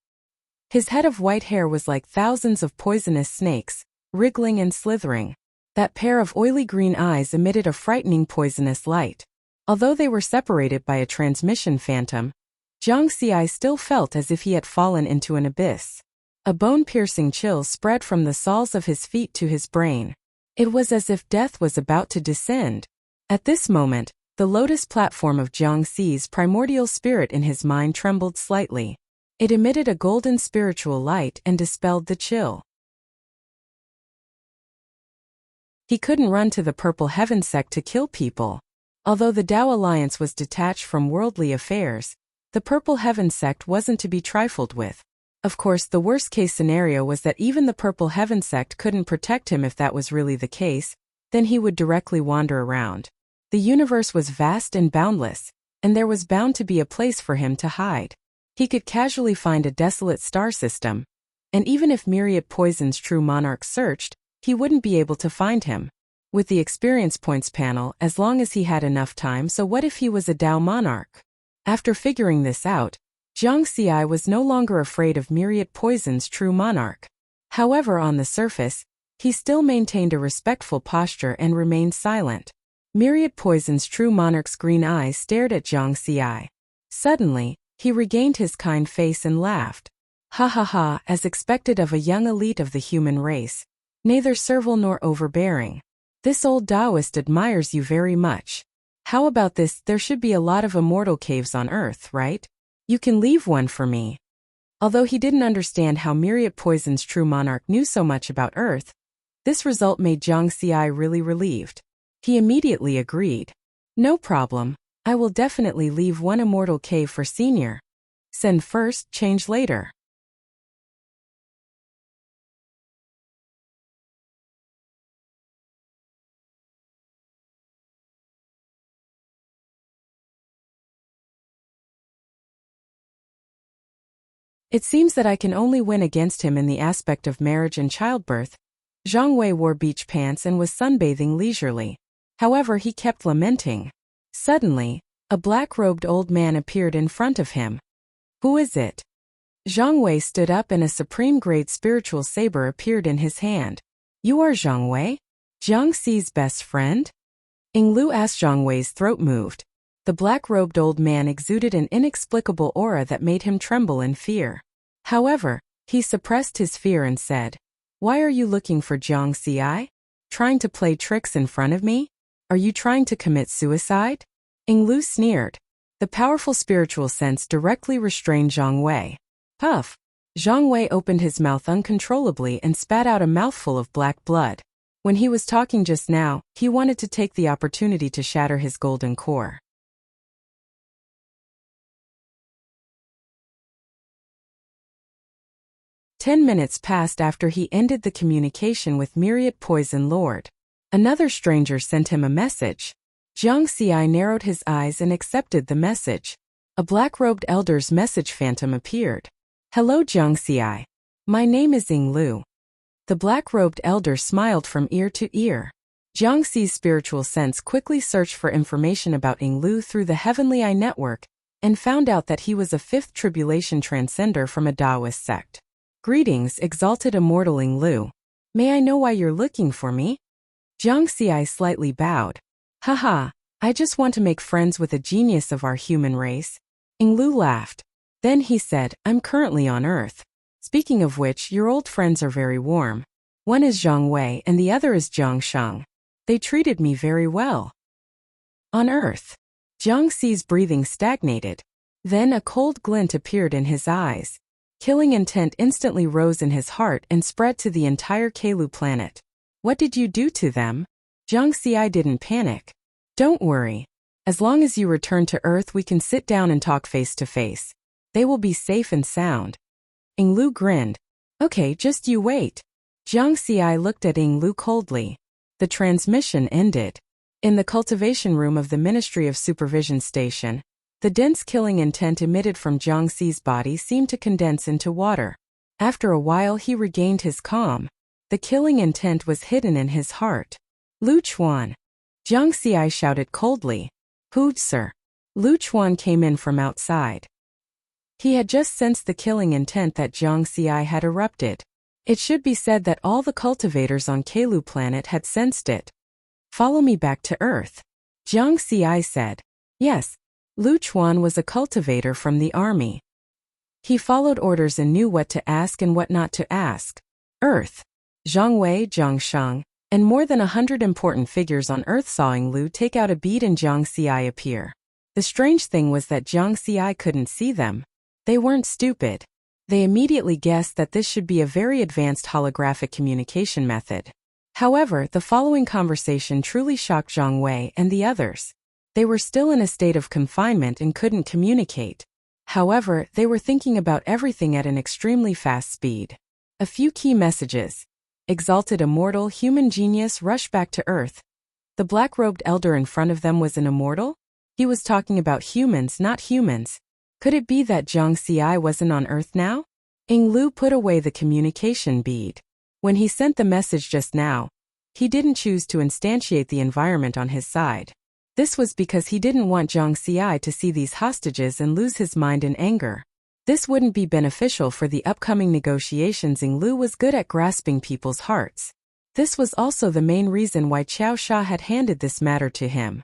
His head of white hair was like thousands of poisonous snakes, wriggling and slithering. That pair of oily green eyes emitted a frightening poisonous light. Although they were separated by a transmission phantom, Jiang Xi still felt as if he had fallen into an abyss. A bone-piercing chill spread from the soles of his feet to his brain. It was as if death was about to descend. At this moment, the lotus platform of Jiang Xi's primordial spirit in his mind trembled slightly. It emitted a golden spiritual light and dispelled the chill. He couldn't run to the Purple Heaven sect to kill people. Although the Tao Alliance was detached from worldly affairs, the Purple Heaven sect wasn't to be trifled with. Of course, the worst-case scenario was that even the Purple Heaven sect couldn't protect him. If that was really the case, then he would directly wander around. The universe was vast and boundless, and there was bound to be a place for him to hide. He could casually find a desolate star system, and even if Myriad Poison's true monarch searched, he wouldn't be able to find him. With the experience points panel, as long as he had enough time, so what if he was a Tao monarch? After figuring this out, Jiang Xi was no longer afraid of Myriad Poison's true monarch. However, on the surface, he still maintained a respectful posture and remained silent. Myriad Poison's true monarch's green eyes stared at Jiang Xi. Suddenly, he regained his kind face and laughed. Ha ha ha, as expected of a young elite of the human race. Neither servile nor overbearing. This old Taoist admires you very much. How about this? There should be a lot of immortal caves on Earth, right? You can leave one for me. Although he didn't understand how Myriad Poison's true monarch knew so much about Earth, this result made Jiang Xi really relieved. He immediately agreed. No problem. I will definitely leave one immortal cave for Senior. Send first, change later. It seems that I can only win against him in the aspect of marriage and childbirth. Zhang Wei wore beach pants and was sunbathing leisurely. However, he kept lamenting. Suddenly, a black-robed old man appeared in front of him. Who is it? Zhang Wei stood up and a supreme-grade spiritual saber appeared in his hand. You are Zhang Wei? Jiang Xi's best friend? Ying Lu asked. Zhang Wei's throat moved. The black-robed old man exuded an inexplicable aura that made him tremble in fear. However, he suppressed his fear and said, Why are you looking for Jiang Xi? Trying to play tricks in front of me? Are you trying to commit suicide? Ying Lu sneered. The powerful spiritual sense directly restrained Zhang Wei. Puff! Zhang Wei opened his mouth uncontrollably and spat out a mouthful of black blood. When he was talking just now, he wanted to take the opportunity to shatter his golden core. "10 minutes passed after he ended the communication with Myriad Poison Lord. Another stranger sent him a message. Jiang Xi narrowed his eyes and accepted the message. A black-robed elder's message phantom appeared. Hello Jiang Xi. My name is Ying Lu. The black-robed elder smiled from ear to ear. Jiang Xi's spiritual sense quickly searched for information about Ying Lu through the Heavenly Eye network and found out that he was a fifth tribulation transcender from a Taoist sect. Greetings, exalted immortal Ying Lu. May I know why you're looking for me? Jiang Xi slightly bowed. Haha, I just want to make friends with a genius of our human race. Yinglu laughed. Then he said, I'm currently on Earth. Speaking of which, your old friends are very warm. One is Zhang Wei and the other is Jiang Sheng. They treated me very well. On Earth. Jiang Xi's breathing stagnated. Then a cold glint appeared in his eyes. Killing intent instantly rose in his heart and spread to the entire Kalu planet. What did you do to them? Jiang Xi didn't panic. Don't worry. As long as you return to Earth, we can sit down and talk face to face. They will be safe and sound. Yinglu grinned. Okay, just you wait. Jiang Xi looked at Yinglu coldly. The transmission ended. In the cultivation room of the Ministry of Supervision Station, the dense killing intent emitted from Jiang Xi's body seemed to condense into water. After a while he regained his calm. The killing intent was hidden in his heart. Lu Chuan. Jiang Xi shouted coldly. Who, sir? Lu Chuan came in from outside. He had just sensed the killing intent that Jiang Xi had erupted. It should be said that all the cultivators on Kalu planet had sensed it. Follow me back to Earth. Jiang Xi said. Yes. Lu Chuan was a cultivator from the army. He followed orders and knew what to ask and what not to ask. Earth. Zhang Wei, Jiang Sheng, and more than 100 important figures on Earth saw Yinglu take out a bead and Jiang Xi appear. The strange thing was that Jiang Xi couldn't see them. They weren't stupid. They immediately guessed that this should be a very advanced holographic communication method. However, the following conversation truly shocked Zhang Wei and the others. They were still in a state of confinement and couldn't communicate. However, they were thinking about everything at an extremely fast speed. A few key messages. Exalted immortal human genius rush back to Earth. The black-robed elder in front of them was an immortal? He was talking about humans, not humans. Could it be that Jiang Xi wasn't on Earth now? Yinglu put away the communication bead. When he sent the message just now, he didn't choose to instantiate the environment on his side. This was because he didn't want Jiang Xi to see these hostages and lose his mind in anger. This wouldn't be beneficial for the upcoming negotiations. Yinglu was good at grasping people's hearts. This was also the main reason why Qiao Sha had handed this matter to him.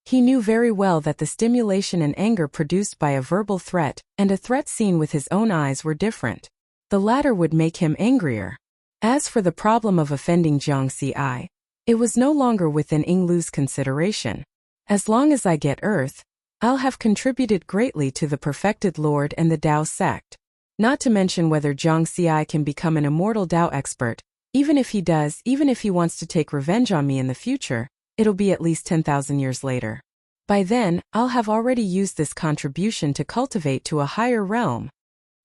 He knew very well that the stimulation and anger produced by a verbal threat and a threat seen with his own eyes were different. The latter would make him angrier. As for the problem of offending Jiang Xi, it was no longer within Yinglu's consideration. As long as I get Earth, I'll have contributed greatly to the perfected Lord and the Dao sect. Not to mention whether Jiang Xi can become an immortal Dao expert. Even if he does, even if he wants to take revenge on me in the future, it'll be at least 10,000 years later. By then, I'll have already used this contribution to cultivate to a higher realm.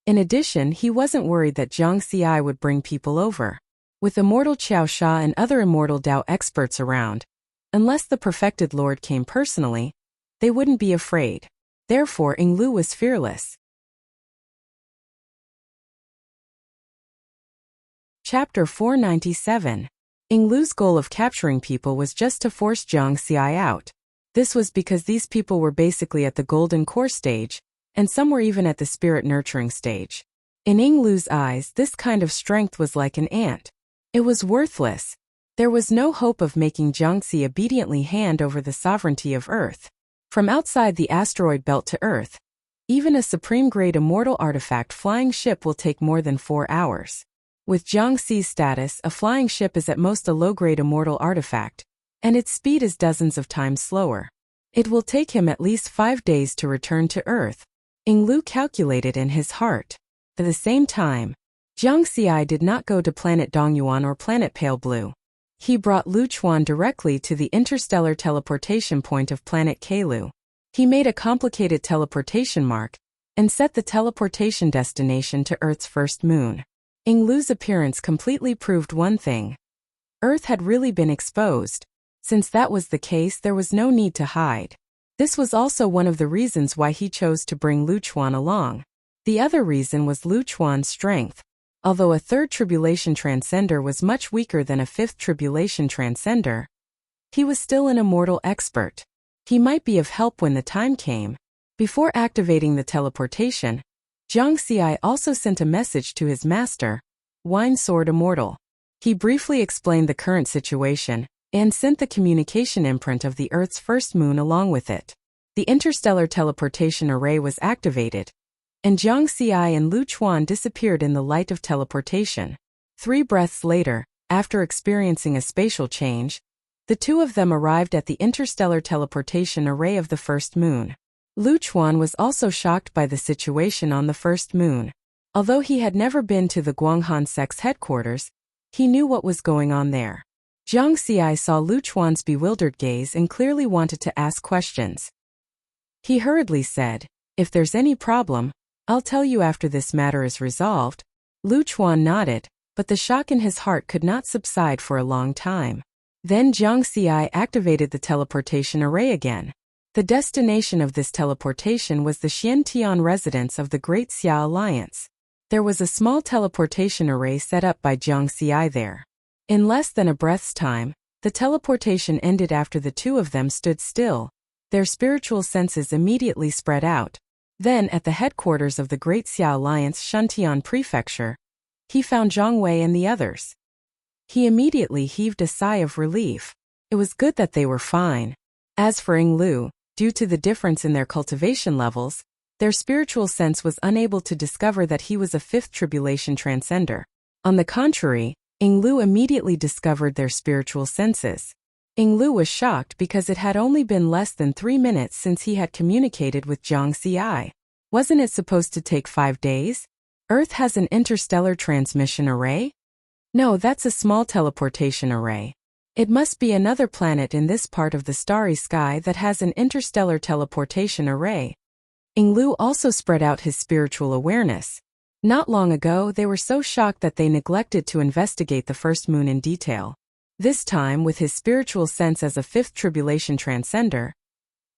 In addition, he wasn't worried that Jiang Xi would bring people over. With immortal Qiao Sha and other immortal Dao experts around, unless the perfected Lord came personally, they wouldn't be afraid. Therefore, Yinglu was fearless. Chapter 497. Yinglu's goal of capturing people was just to force Jiang Xi out. This was because these people were basically at the golden core stage, and some were even at the spirit nurturing stage. In Yinglu's eyes, this kind of strength was like an ant. It was worthless. There was no hope of making Jiang Xi obediently hand over the sovereignty of Earth. From outside the asteroid belt to Earth, even a supreme-grade immortal artifact flying ship will take more than 4 hours. With Jiang Xi's status, a flying ship is at most a low-grade immortal artifact, and its speed is dozens of times slower. It will take him at least 5 days to return to Earth. Yinglu calculated in his heart. At the same time, Jiang Xi did not go to planet Dongyuan or planet Pale Blue. He brought Lu Chuan directly to the interstellar teleportation point of planet Kalu. He made a complicated teleportation mark and set the teleportation destination to Earth's first moon. Yinglu's appearance completely proved one thing. Earth had really been exposed. Since that was the case, there was no need to hide. This was also one of the reasons why he chose to bring Lu Chuan along. The other reason was Lu Chuan's strength. Although a third tribulation transcender was much weaker than a fifth tribulation transcender, he was still an immortal expert. He might be of help when the time came. Before activating the teleportation, Jiang Xi also sent a message to his master, Wine Sword Immortal. He briefly explained the current situation and sent the communication imprint of the Earth's first moon along with it. The interstellar teleportation array was activated, and Jiang Xi and Lu Chuan disappeared in the light of teleportation. 3 breaths later, after experiencing a spatial change, the two of them arrived at the interstellar teleportation array of the first moon. Lu Chuan was also shocked by the situation on the first moon. Although he had never been to the Guanghan sect's headquarters, he knew what was going on there. Jiang Xi saw Lu Chuan's bewildered gaze and clearly wanted to ask questions. He hurriedly said, "If there's any problem, I'll tell you after this matter is resolved." Lu Chuan nodded, but the shock in his heart could not subside for a long time. Then Jiang Xi activated the teleportation array again. The destination of this teleportation was the Xiantian residence of the Great Xia Alliance. There was a small teleportation array set up by Jiang Xi there. In less than a breath's time, the teleportation ended after the two of them stood still. Their spiritual senses immediately spread out. Then, at the headquarters of the Great Xia Alliance Xiantian Prefecture, he found Zhang Wei and the others. He immediately heaved a sigh of relief. It was good that they were fine. As for Ying Lu, due to the difference in their cultivation levels, their spiritual sense was unable to discover that he was a fifth tribulation transcender. On the contrary, Ying Lu immediately discovered their spiritual senses. Ying Lu was shocked because it had only been less than 3 minutes since he had communicated with Jiang Xi. Wasn't it supposed to take 5 days? Earth has an interstellar transmission array? No, that's a small teleportation array. It must be another planet in this part of the starry sky that has an interstellar teleportation array. Ying Lu also spread out his spiritual awareness. Not long ago, they were so shocked that they neglected to investigate the first moon in detail. This time, with his spiritual sense as a fifth tribulation transcender,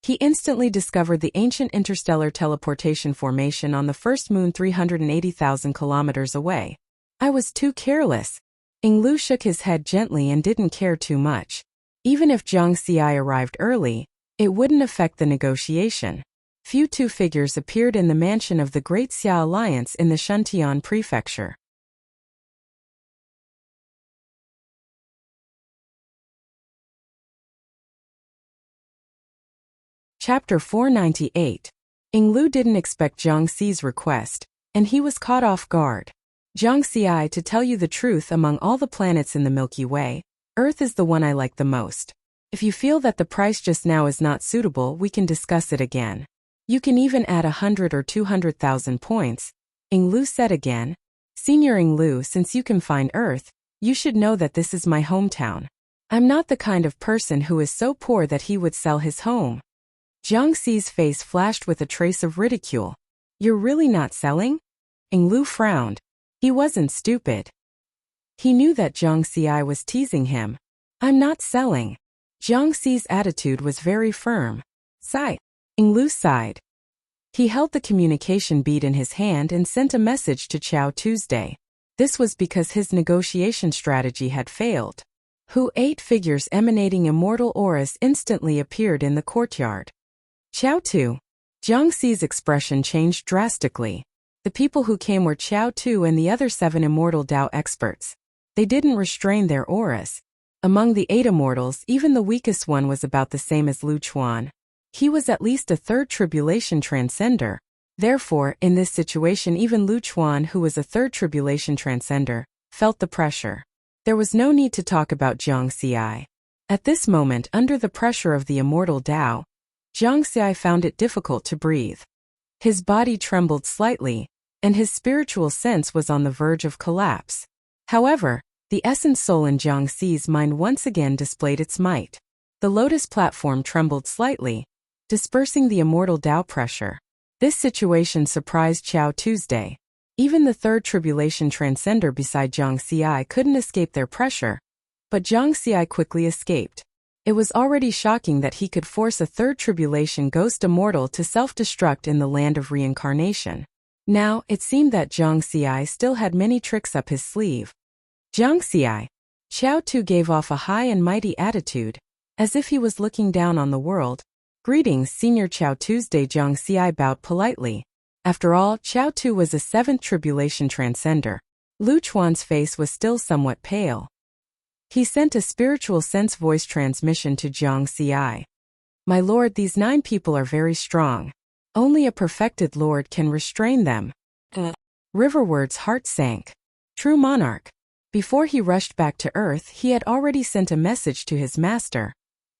he instantly discovered the ancient interstellar teleportation formation on the first moon 380,000 kilometers away. I was too careless. Ying Lu shook his head gently and didn't care too much. Even if Jiang Xi arrived early, it wouldn't affect the negotiation. Few two figures appeared in the mansion of the Great Xia Alliance in the Xiantian Prefecture. Chapter 498. Ying Lu didn't expect Jiang Xi's request, and he was caught off guard. Jiang Xi, to tell you the truth, among all the planets in the Milky Way, Earth is the one I like the most. If you feel that the price just now is not suitable, we can discuss it again. You can even add 100 or 200,000 points, Ying Lu said again. Senior Ying Lu, since you can find Earth, you should know that this is my hometown. I'm not the kind of person who is so poor that he would sell his home. Jiang Xi's face flashed with a trace of ridicule. You're really not selling? Ying Lu frowned. He wasn't stupid. He knew that Jiang Xi was teasing him. I'm not selling. Jiang Xi's attitude was very firm. Sigh. Ying Lu sighed. He held the communication bead in his hand and sent a message to Chao Tuesday. This was because his negotiation strategy had failed. 8 figures emanating immortal auras instantly appeared in the courtyard. Chao Tu. Jiang Xi's expression changed drastically. The people who came were Chao Tu and the other 7 immortal Dao experts. They didn't restrain their auras. Among the 8 immortals, even the weakest one was about the same as Lu Chuan. He was at least a third tribulation transcender. Therefore, in this situation, even Lu Chuan, who was a third tribulation transcender, felt the pressure. There was no need to talk about Jiang Xi. At this moment, under the pressure of the immortal Dao, Jiang Xi found it difficult to breathe. His body trembled slightly, and his spiritual sense was on the verge of collapse. However, the essence soul in Jiang Xi's mind once again displayed its might. The lotus platform trembled slightly, dispersing the immortal Dao pressure. This situation surprised Chao Tuesday. Even the third tribulation transcender beside Jiang Xi couldn't escape their pressure, but Jiang Xi quickly escaped. It was already shocking that he could force a third tribulation ghost immortal to self-destruct in the land of reincarnation. Now, it seemed that Jiang Xi still had many tricks up his sleeve. Jiang Xi. Chao Tu gave off a high and mighty attitude, as if he was looking down on the world. Greetings, Senior Chao Tuesday. Jiang Xi bowed politely. After all, Chao Tu was a 7th tribulation transcender. Lu Chuan's face was still somewhat pale. He sent a spiritual sense voice transmission to Jiang Xi. My lord, these 9 people are very strong. Only a perfected lord can restrain them. Riverward's heart sank. True monarch. Before he rushed back to Earth, he had already sent a message to his master,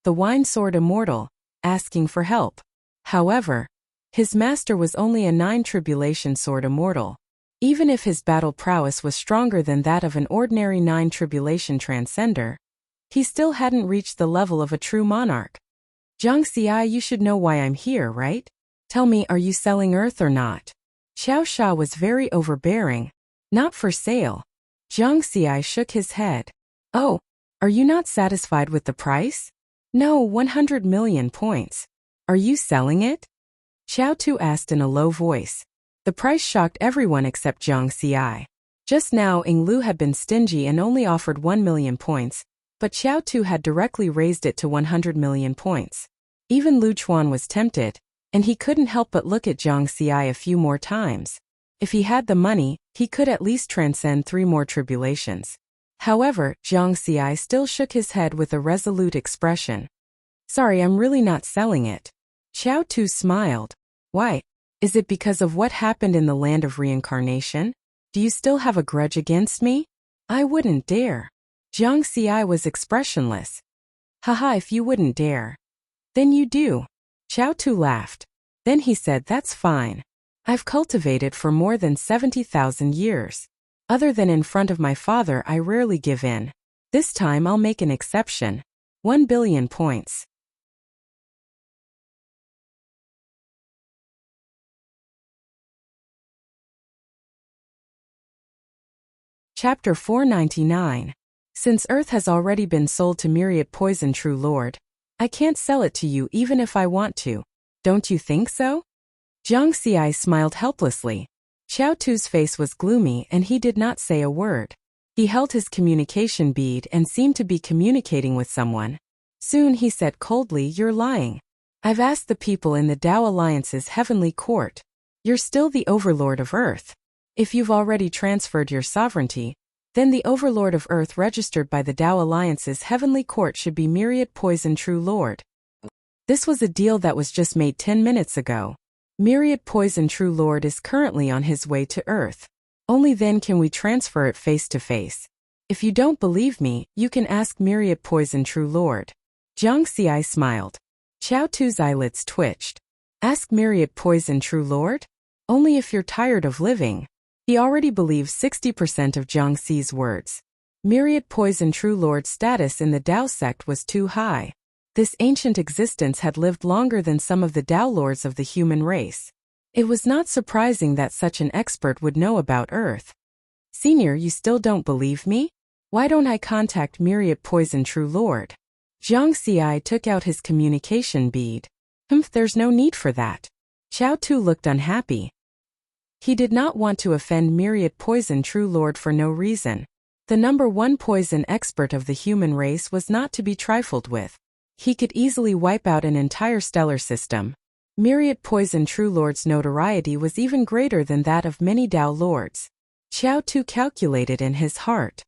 the Wine Sword Immortal, asking for help. However, his master was only a 9 Tribulation Sword Immortal. Even if his battle prowess was stronger than that of an ordinary 9 Tribulation Transcender, he still hadn't reached the level of a true monarch. Jiang Xi, you should know why I'm here, right? Tell me, are you selling Earth or not? Xiao Sha was very overbearing. Not for sale. Jiang Xi shook his head. Oh, are you not satisfied with the price? No, 100 million points. Are you selling it? Xiao Tu asked in a low voice. The price shocked everyone except Jiang Xi. Just now Ying Lu had been stingy and only offered 1 million points, but Xiao Tu had directly raised it to 100 million points. Even Lu Chuan was tempted, and he couldn't help but look at Jiang Xi a few more times. If he had the money, he could at least transcend 3 more tribulations. However, Jiang Xi still shook his head with a resolute expression. Sorry, I'm really not selling it. Xiao Tu smiled. Why? Is it because of what happened in the land of reincarnation? Do you still have a grudge against me? I wouldn't dare. Jiang Xi was expressionless. Haha, if you wouldn't dare. Then you do. Xiao Tu laughed. Then he said, that's fine. I've cultivated for more than 70,000 years. Other than in front of my father, I rarely give in. This time I'll make an exception. 1 billion points. Chapter 499. Since Earth has already been sold to Myriad Poison, True Lord, I can't sell it to you even if I want to. Don't you think so? Jiang Xi smiled helplessly. Xiao Tu's face was gloomy and he did not say a word. He held his communication bead and seemed to be communicating with someone. Soon he said coldly, you're lying. I've asked the people in the Tao Alliance's heavenly court. You're still the overlord of Earth. If you've already transferred your sovereignty, then the overlord of Earth registered by the Tao Alliance's heavenly court should be Myriad Poison, True Lord. This was a deal that was just made 10 minutes ago. Myriad Poison, True Lord is currently on his way to Earth. Only then can we transfer it face to face. If you don't believe me, you can ask Myriad Poison, True Lord. Jiang Xi smiled. Xiao Tu's eyelids twitched. Ask Myriad Poison, True Lord? Only if you're tired of living. He already believes 60% of Jiang Xi's words. Myriad Poison, True Lord's status in the Tao sect was too high. This ancient existence had lived longer than some of the Tao lords of the human race. It was not surprising that such an expert would know about Earth. Senior, you still don't believe me? Why don't I contact Myriad Poison, True Lord? Jiang Xi took out his communication bead. There's no need for that. Xiao Tu looked unhappy. He did not want to offend Myriad Poison, True Lord for no reason. The #1 poison expert of the human race was not to be trifled with. He could easily wipe out an entire stellar system. Myriad Poison, True Lord's notoriety was even greater than that of many Tao lords. Xiao Tu calculated in his heart.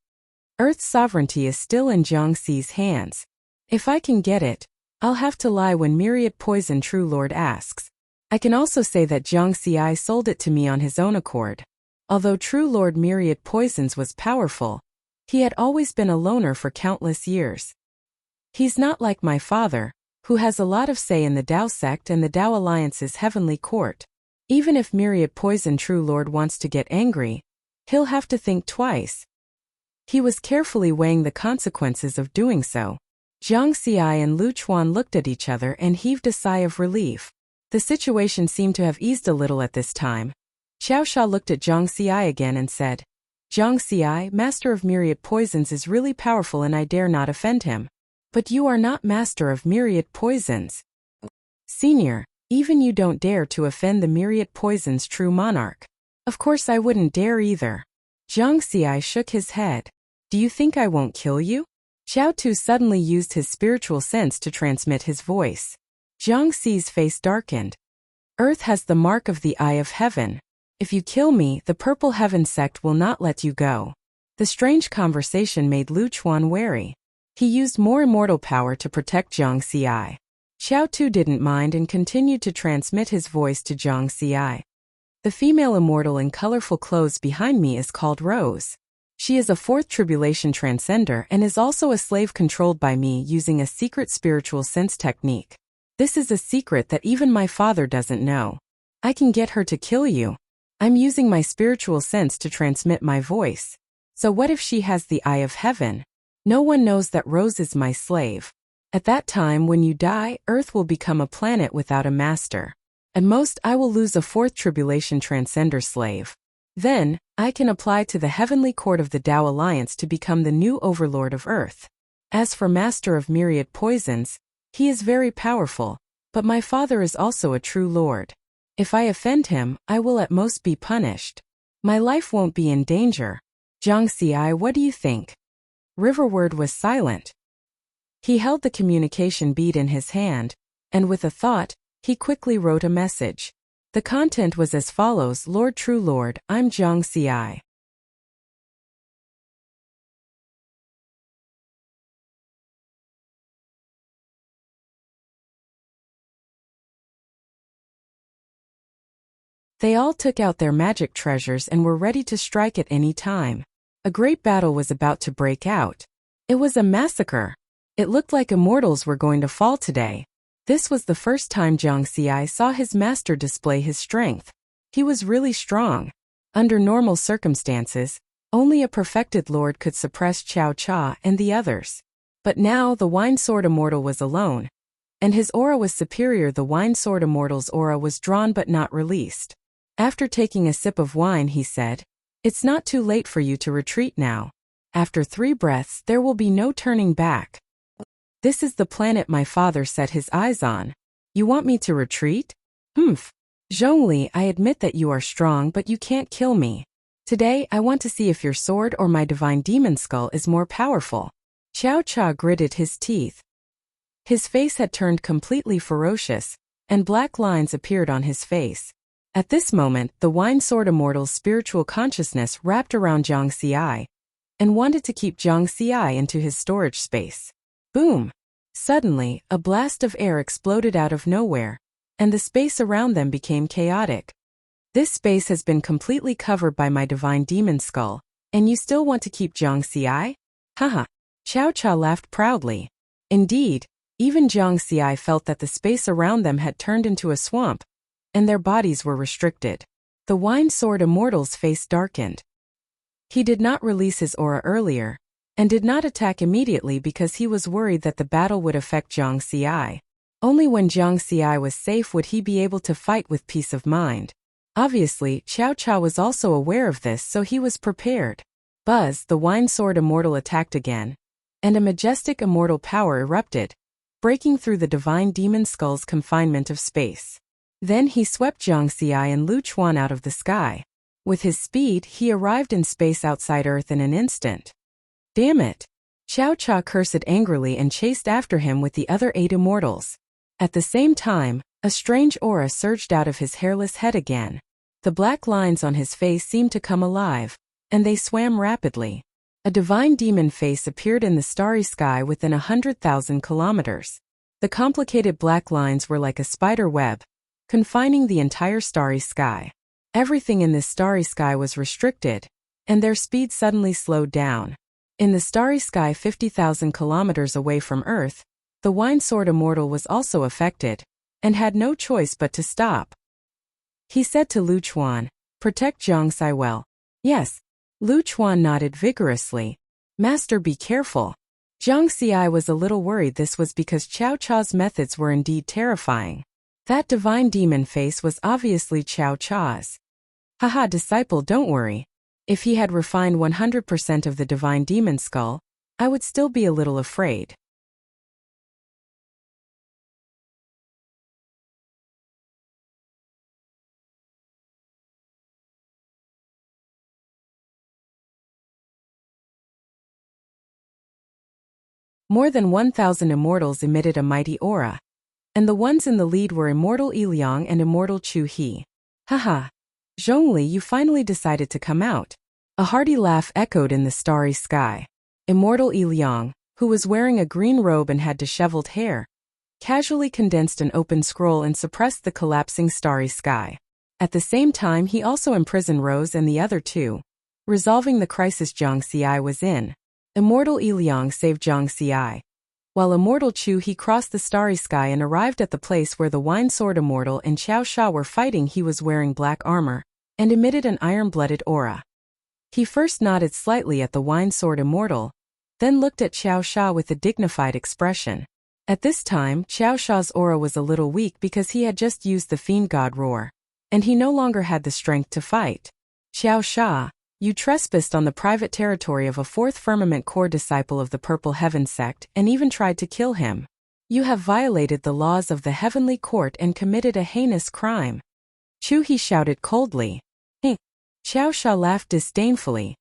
Earth's sovereignty is still in Jiang Xi's hands. If I can get it, I'll have to lie when Myriad Poison, True Lord asks. I can also say that Jiang Xi sold it to me on his own accord. Although True Lord Myriad Poisons was powerful, he had always been a loner for countless years. He's not like my father, who has a lot of say in the Tao sect and the Tao Alliance's heavenly court. Even if Myriad Poison, True Lord wants to get angry, he'll have to think twice. He was carefully weighing the consequences of doing so. Jiang Xi and Lu Chuan looked at each other and heaved a sigh of relief. The situation seemed to have eased a little at this time. Xiao Sha looked at Jiang Xi again and said, Jiang Xi, Master of Myriad Poisons, is really powerful and I dare not offend him. But you are not Master of Myriad Poisons. Senior, even you don't dare to offend the Myriad Poisons' true monarch. Of course I wouldn't dare either. Jiang Xi shook his head. Do you think I won't kill you? Xiao Tu suddenly used his spiritual sense to transmit his voice. Jiang Xi's face darkened. Earth has the mark of the Eye of Heaven. If you kill me, the Purple Heaven sect will not let you go. The strange conversation made Lu Chuan wary. He used more immortal power to protect Zhang Xi. Xiao Tu didn't mind and continued to transmit his voice to Zhang Xi. The female immortal in colorful clothes behind me is called Rose. She is a fourth tribulation transcender and is also a slave controlled by me using a secret spiritual sense technique. This is a secret that even my father doesn't know. I can get her to kill you. I'm using my spiritual sense to transmit my voice. So what if she has the eye of heaven? No one knows that Rose is my slave. At that time when you die, Earth will become a planet without a master. At most I will lose a fourth tribulation transcender slave. Then, I can apply to the heavenly court of the Tao Alliance to become the new overlord of Earth. As for master of myriad poisons, he is very powerful, but my father is also a true lord. If I offend him, I will at most be punished. My life won't be in danger. Zhang Xi, what do you think? Riverward was silent. He held the communication bead in his hand, and with a thought, he quickly wrote a message. The content was as follows: Lord True Lord, I'm Zhang Xi. They all took out their magic treasures and were ready to strike at any time. A great battle was about to break out. It was a massacre. It looked like immortals were going to fall today. This was the first time Zhang Xi saw his master display his strength. He was really strong. Under normal circumstances, only a perfected lord could suppress Chao Cha and the others. But now the Wine Sword Immortal was alone, and his aura was superior. The Wine Sword Immortal's aura was drawn but not released. After taking a sip of wine, he said, "It's not too late for you to retreat now. After 3 breaths, there will be no turning back. This is the planet my father set his eyes on. You want me to retreat? Humph. Zhongli, I admit that you are strong, but you can't kill me. Today, I want to see if your sword or my divine demon skull is more powerful." Xiao Cha gritted his teeth. His face had turned completely ferocious, and black lines appeared on his face. At this moment, the Wine Sword Immortal's spiritual consciousness wrapped around Zhang Xi and wanted to keep Zhang Xi into his storage space. Boom! Suddenly, a blast of air exploded out of nowhere, and the space around them became chaotic. This space has been completely covered by my divine demon skull, and you still want to keep Zhang Xi? Haha. Xiao Cha laughed proudly. Indeed, even Zhang Xi felt that the space around them had turned into a swamp, and their bodies were restricted. The Wine Sword Immortal's face darkened. He did not release his aura earlier, and did not attack immediately because he was worried that the battle would affect Zhang Xi. Only when Zhang Xi was safe would he be able to fight with peace of mind. Obviously, Xiao Cha was also aware of this, so he was prepared. Buzz, the Wine Sword Immortal attacked again, and a majestic immortal power erupted, breaking through the divine demon skull's confinement of space. Then he swept Zhang Xi and Lu Chuan out of the sky. With his speed, he arrived in space outside Earth in an instant. Damn it! Xiao Cha cursed angrily and chased after him with the other 8 immortals. At the same time, a strange aura surged out of his hairless head again. The black lines on his face seemed to come alive, and they swam rapidly. A divine demon face appeared in the starry sky within 100,000 kilometers. The complicated black lines were like a spider web, confining the entire starry sky. Everything in this starry sky was restricted, and their speed suddenly slowed down. In the starry sky 50,000 kilometers away from Earth, the Wine Sword Immortal was also affected, and had no choice but to stop. He said to Lu Chuan, "Protect Zhang Xi well." "Yes." Lu Chuan nodded vigorously. "Master, be careful." Zhang Xi was a little worried. This was because Xiao Cha's methods were indeed terrifying. That divine demon face was obviously Xiao Cha's. Haha, disciple, don't worry. If he had refined 100% of the divine demon skull, I would still be a little afraid. More than 1,000 immortals emitted a mighty aura, and the ones in the lead were Immortal Liang and Immortal Chu He. Haha. Zhongli, you finally decided to come out. A hearty laugh echoed in the starry sky. Immortal Liang, who was wearing a green robe and had disheveled hair, casually condensed an open scroll and suppressed the collapsing starry sky. At the same time, he also imprisoned Rose and the other two, resolving the crisis Jiang Xi was in. Immortal Liang saved Jiang Xi, while Immortal Chu He crossed the starry sky and arrived at the place where the Wine Sword Immortal and Xiao Sha were fighting. He was wearing black armor and emitted an iron-blooded aura. He first nodded slightly at the Wine Sword Immortal, then looked at Xiao Sha with a dignified expression. At this time, Xiao Sha's aura was a little weak because he had just used the Fiend God Roar, and he no longer had the strength to fight. Xiao Sha, you trespassed on the private territory of a fourth firmament core disciple of the Purple Heaven sect and even tried to kill him. You have violated the laws of the Heavenly Court and committed a heinous crime. Chu He shouted coldly. Xiao Sha laughed disdainfully.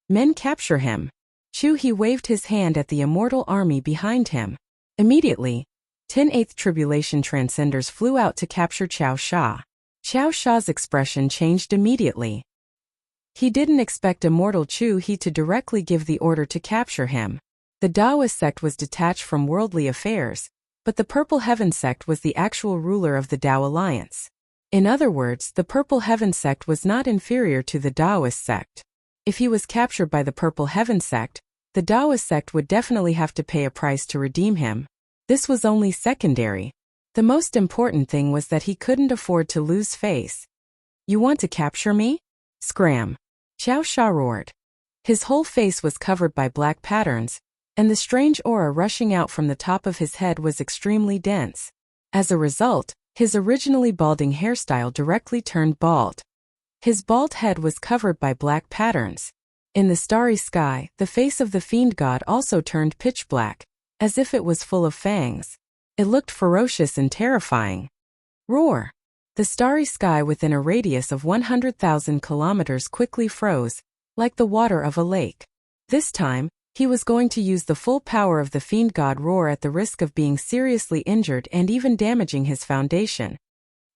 Men capture him. Chu He waved his hand at the immortal army behind him. Immediately, 10 8th Tribulation Transcenders flew out to capture Xiao Sha. Xiao Sha's expression changed immediately. He didn't expect Immortal Chu He to directly give the order to capture him. The Taoist sect was detached from worldly affairs, but the Purple Heaven sect was the actual ruler of the Tao Alliance. In other words, the Purple Heaven sect was not inferior to the Taoist sect. If he was captured by the Purple Heaven sect, the Taoist sect would definitely have to pay a price to redeem him. This was only secondary. The most important thing was that he couldn't afford to lose face. You want to capture me? Scram! Xiao Sha roared. His whole face was covered by black patterns, and the strange aura rushing out from the top of his head was extremely dense. As a result, his originally balding hairstyle directly turned bald. His bald head was covered by black patterns. In the starry sky, the face of the Fiend God also turned pitch black, as if it was full of fangs. It looked ferocious and terrifying. Roar! The starry sky within a radius of 100,000 kilometers quickly froze, like the water of a lake. This time, he was going to use the full power of the Fiend God Roar at the risk of being seriously injured and even damaging his foundation.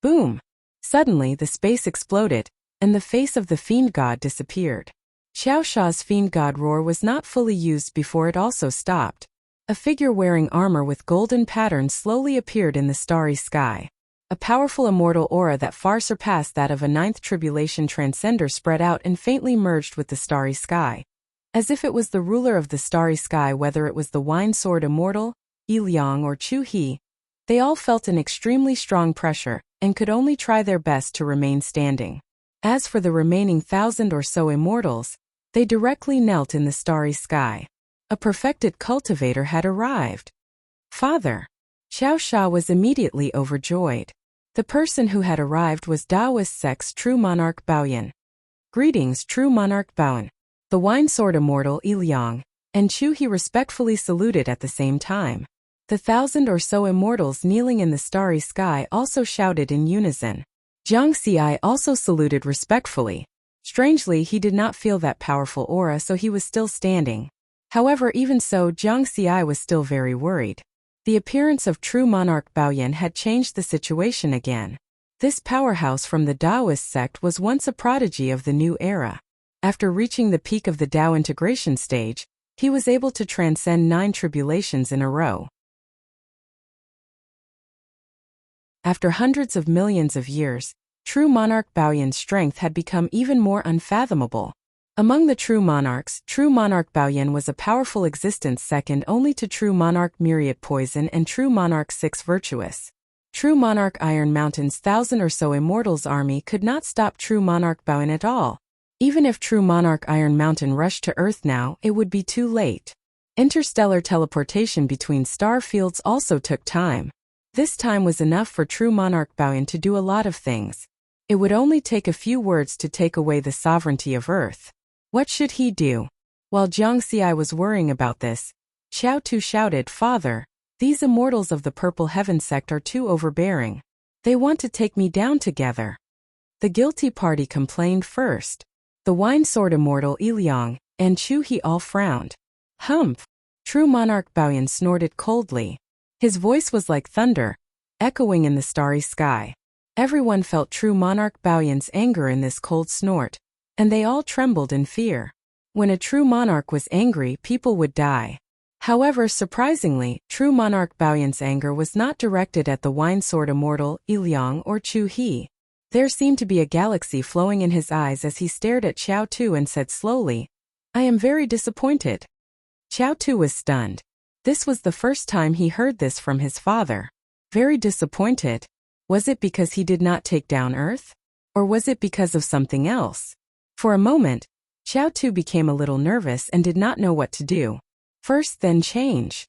Boom! Suddenly the space exploded, and the face of the Fiend God disappeared. Xiao Sha's Fiend God Roar was not fully used before it also stopped. A figure wearing armor with golden patterns slowly appeared in the starry sky. A powerful immortal aura that far surpassed that of a 9th Tribulation Transcender spread out and faintly merged with the starry sky. As if it was the ruler of the starry sky, whether it was the Wine Sword Immortal, Liang or Chu He, they all felt an extremely strong pressure and could only try their best to remain standing. As for the remaining 1,000 or so immortals, they directly knelt in the starry sky. A perfected cultivator had arrived. Father! Xiao Sha was immediately overjoyed. The person who had arrived was Taoist sect's true monarch Baoyan. Greetings, true monarch Baoyan. The Wine Sword Immortal Liang and Chu He respectfully saluted at the same time. The 1,000 or so immortals kneeling in the starry sky also shouted in unison. Jiang Xi also saluted respectfully. Strangely, he did not feel that powerful aura, so he was still standing. However, even so, Jiang Xi was still very worried. The appearance of true monarch Baoyan had changed the situation again. This powerhouse from the Taoist sect was once a prodigy of the new era. After reaching the peak of the Tao integration stage, he was able to transcend 9 tribulations in a row. After hundreds of millions of years, true monarch Baoyan's strength had become even more unfathomable. Among the true monarchs, true monarch Baoyan was a powerful existence second only to true monarch Myriad Poison and true monarch 6 Virtuous. True monarch Iron Mountain's 1,000 or so immortals army could not stop true monarch Baoyan at all. Even if true monarch Iron Mountain rushed to Earth now, it would be too late. Interstellar teleportation between star fields also took time. This time was enough for true monarch Baoyan to do a lot of things. It would only take a few words to take away the sovereignty of Earth. What should he do? While Jiang Xi was worrying about this, Xiao Tu shouted, Father, these immortals of the Purple Heaven sect are too overbearing. They want to take me down together. The guilty party complained first. The Wine Sword Immortal Liang and Chu He all frowned. Humph! True monarch Baoyan snorted coldly. His voice was like thunder, echoing in the starry sky. Everyone felt true monarch Baoyan's anger in this cold snort, and they all trembled in fear. When a true monarch was angry, people would die. However, surprisingly, true monarch Baoyan's anger was not directed at the wine-sword immortal, Iliang or Chu He. There seemed to be a galaxy flowing in his eyes as he stared at Xiao Tu and said slowly, "I am very disappointed." Xiao Tu was stunned. This was the first time he heard this from his father. Very disappointed? Was it because he did not take down Earth? Or was it because of something else? For a moment, Xiao Tu became a little nervous and did not know what to do. First, then change.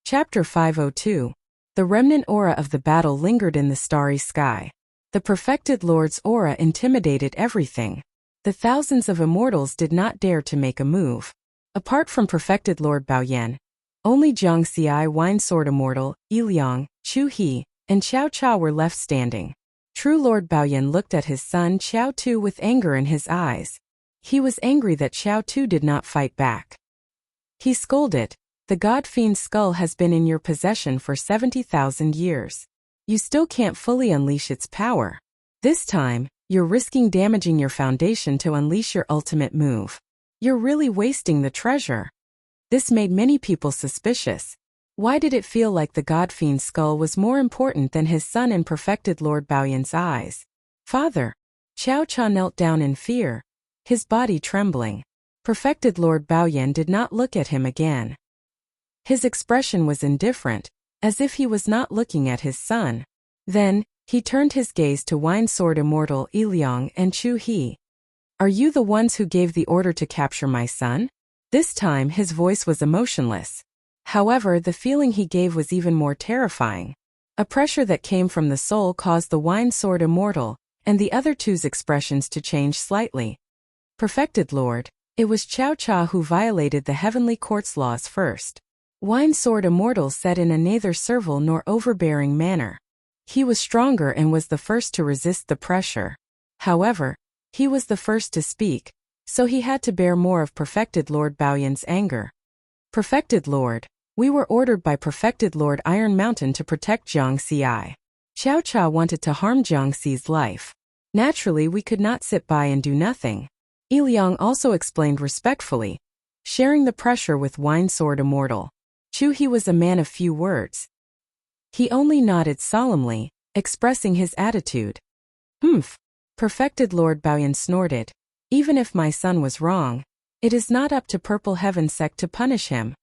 Chapter 502. The remnant aura of the battle lingered in the starry sky. The perfected Lord's aura intimidated everything. The thousands of immortals did not dare to make a move. Apart from perfected Lord Baoyan, only Jiang Xi, Wine Sword Immortal, Iliang, Chu He, and Xiao Cha were left standing. True Lord Baoyan looked at his son Xiao Tu with anger in his eyes. He was angry that Xiao Tu did not fight back. He scolded, "The God Fiend's skull has been in your possession for 70,000 years. You still can't fully unleash its power. This time, you're risking damaging your foundation to unleash your ultimate move. You're really wasting the treasure." This made many people suspicious. Why did it feel like the God Fiend's skull was more important than his son in perfected Lord Baoyan's eyes? "Father." Xiao Cha knelt down in fear, his body trembling. Perfected Lord Baoyan did not look at him again. His expression was indifferent, as if he was not looking at his son. Then, he turned his gaze to Wine Sword Immortal Iliang and Chu He. "Are you the ones who gave the order to capture my son?" This time his voice was emotionless. However, the feeling he gave was even more terrifying. A pressure that came from the soul caused the Wine Sword Immortal and the other two's expressions to change slightly. "Perfected Lord, it was Xiao Cha who violated the heavenly court's laws first." Wine Sword Immortal said in a neither servile nor overbearing manner. He was stronger and was the first to resist the pressure. However, he was the first to speak, so he had to bear more of perfected Lord Baoyan's anger. "Perfected Lord, we were ordered by perfected Lord Iron Mountain to protect Jiang Xi. Xiao Cha wanted to harm Jiang Xi's life. Naturally, we could not sit by and do nothing." Iliang also explained respectfully, sharing the pressure with Wine Sword Immortal. Chu He was a man of few words. He only nodded solemnly, expressing his attitude. "Humph." Perfected Lord Baoyan snorted. "Even if my son was wrong, it is not up to Purple Heaven Sect to punish him."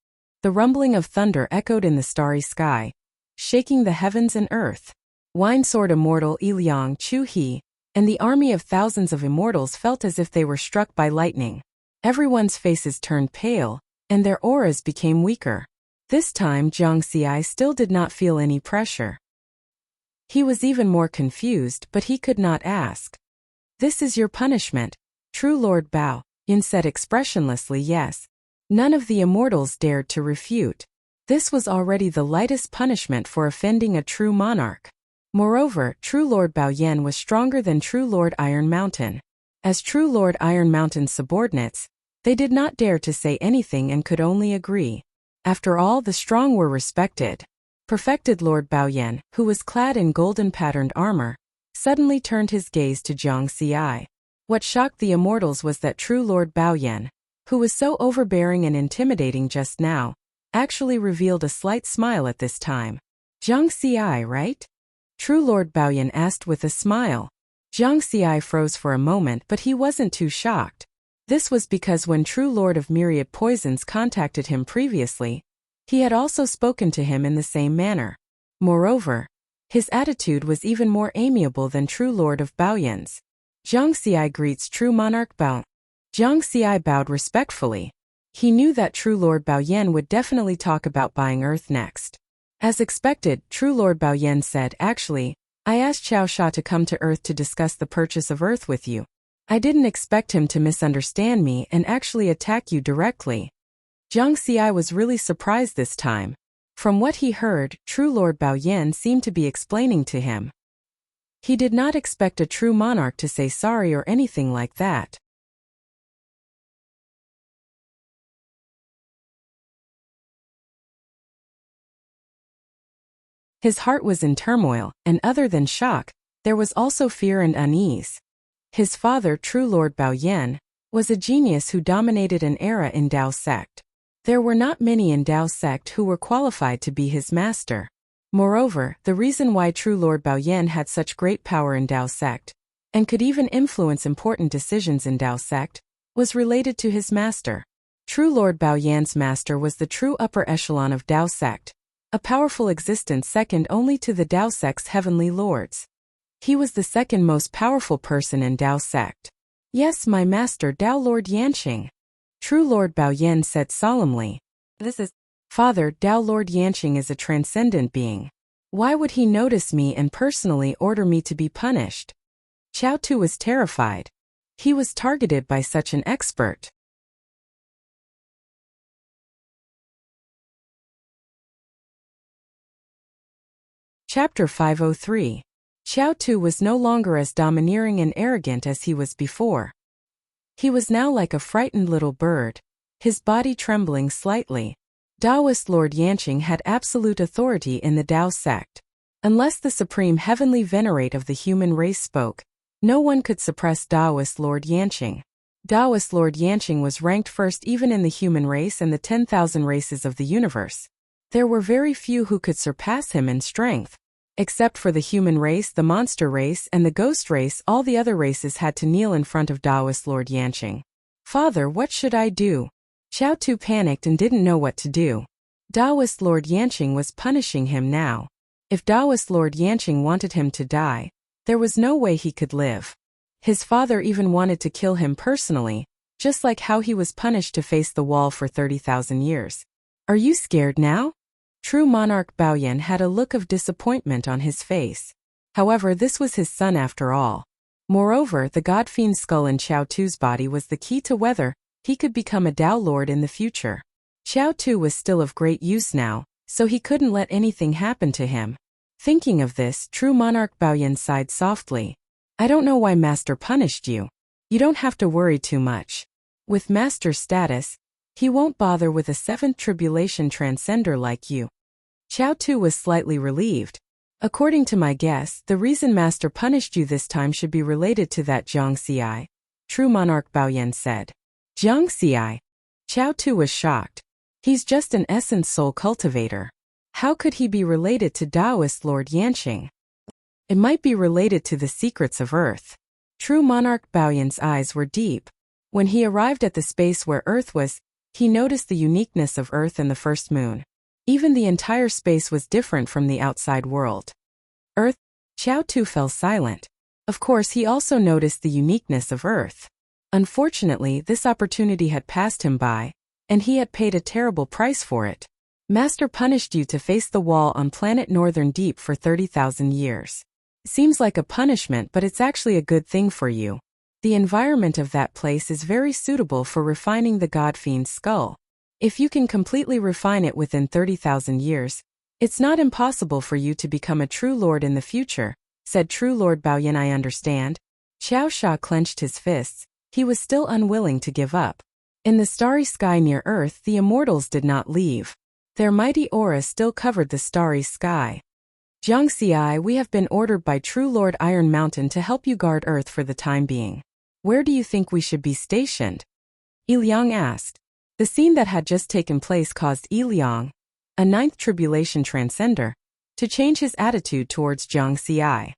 The rumbling of thunder echoed in the starry sky, shaking the heavens and earth. Wine Sword Immortal Iliang, Chu He, and the army of thousands of immortals felt as if they were struck by lightning. Everyone's faces turned pale, and their auras became weaker. This time Jiang Xi still did not feel any pressure. He was even more confused, but he could not ask. "This is your punishment, true Lord Bao," Yin said expressionlessly. Yes. None of the immortals dared to refute. This was already the lightest punishment for offending a true monarch. Moreover, true Lord Baoyan was stronger than true Lord Iron Mountain. As true Lord Iron Mountain's subordinates, they did not dare to say anything and could only agree. After all, the strong were respected. Perfected Lord Baoyan, who was clad in golden-patterned armor, suddenly turned his gaze to Jiang Xi. What shocked the immortals was that true Lord Baoyan, who was so overbearing and intimidating just now, actually revealed a slight smile at this time. "Jiang Xi, right?" True Lord Baoyan asked with a smile. Jiang Xi froze for a moment, but he wasn't too shocked. This was because when True Lord of Myriad Poisons contacted him previously, he had also spoken to him in the same manner. Moreover, his attitude was even more amiable than True Lord of Baoyan's. "Jiang Xi greets True Monarch Bao." Jiang Xi bowed respectfully. He knew that True Lord Baoyan would definitely talk about buying Earth next. As expected, True Lord Baoyan said, "Actually, I asked Xiao Sha to come to Earth to discuss the purchase of Earth with you. I didn't expect him to misunderstand me and actually attack you directly." Jiang Xi was really surprised this time. From what he heard, True Lord Baoyan seemed to be explaining to him. He did not expect a true monarch to say sorry or anything like that. His heart was in turmoil, and other than shock, there was also fear and unease. His father, true Lord Baoyan, was a genius who dominated an era in Dao sect. There were not many in Dao sect who were qualified to be his master. Moreover, the reason why true Lord Baoyan had such great power in Dao sect, and could even influence important decisions in Dao sect, was related to his master. True Lord Baoyan's master was the true upper echelon of Dao sect, a powerful existence second only to the Dao sect's heavenly lords. He was the second most powerful person in Dao sect. Yes, my master Dao Lord Yanqing. True Lord Baoyan said solemnly. This is Father. Dao Lord Yanqing is a transcendent being. Why would he notice me and personally order me to be punished? Qiao Tu was terrified. He was targeted by such an expert. Chapter 503. Qiao Tu was no longer as domineering and arrogant as he was before. He was now like a frightened little bird, his body trembling slightly. Taoist Lord Yanqing had absolute authority in the Dao sect. Unless the supreme heavenly venerate of the human race spoke, no one could suppress Taoist Lord Yanqing. Taoist Lord Yanqing was ranked first even in the human race and the 10,000 races of the universe. There were very few who could surpass him in strength. Except for the human race, the monster race, and the ghost race, all the other races had to kneel in front of Taoist Lord Yanqing. Father, what should I do? Qiao Tu panicked and didn't know what to do. Taoist Lord Yanqing was punishing him now. If Taoist Lord Yanqing wanted him to die, there was no way he could live. His father even wanted to kill him personally, just like how he was punished to face the wall for 30,000 years. Are you scared now? True monarch Baoyan had a look of disappointment on his face. However, this was his son after all. Moreover, the god fiend's skull in Qiao Tu's body was the key to whether he could become a Dao Lord in the future. Qiao Tu was still of great use now, so he couldn't let anything happen to him. Thinking of this, true monarch Baoyan sighed softly. I don't know why Master punished you. You don't have to worry too much. With Master status, he won't bother with a seventh tribulation transcender like you. Qiao Tu was slightly relieved. According to my guess, the reason Master punished you this time should be related to that Zhang Xi. True monarch Baoyan said. Zhang Xi. Qiao Tu was shocked. He's just an essence soul cultivator. How could he be related to Taoist Lord Yanqing? It might be related to the secrets of Earth. True monarch Baoyan's eyes were deep. When he arrived at the space where Earth was, he noticed the uniqueness of Earth and the first moon. Even the entire space was different from the outside world. Earth? Qiao Tu fell silent. Of course, he also noticed the uniqueness of Earth. Unfortunately, this opportunity had passed him by, and he had paid a terrible price for it. Master punished you to face the wall on planet Northern Deep for 30,000 years. Seems like a punishment, but it's actually a good thing for you. The environment of that place is very suitable for refining the god fiend's skull. If you can completely refine it within 30,000 years, it's not impossible for you to become a true lord in the future, said true Lord Baoyan. I understand. Qiao Sha clenched his fists. He was still unwilling to give up. In the starry sky near Earth, the immortals did not leave. Their mighty aura still covered the starry sky. Zhang Xi, we have been ordered by true Lord Iron Mountain to help you guard Earth for the time being. Where do you think we should be stationed? Yi Liang asked. The scene that had just taken place caused Yi Liang, a ninth tribulation transcender, to change his attitude towards Zhang Xi.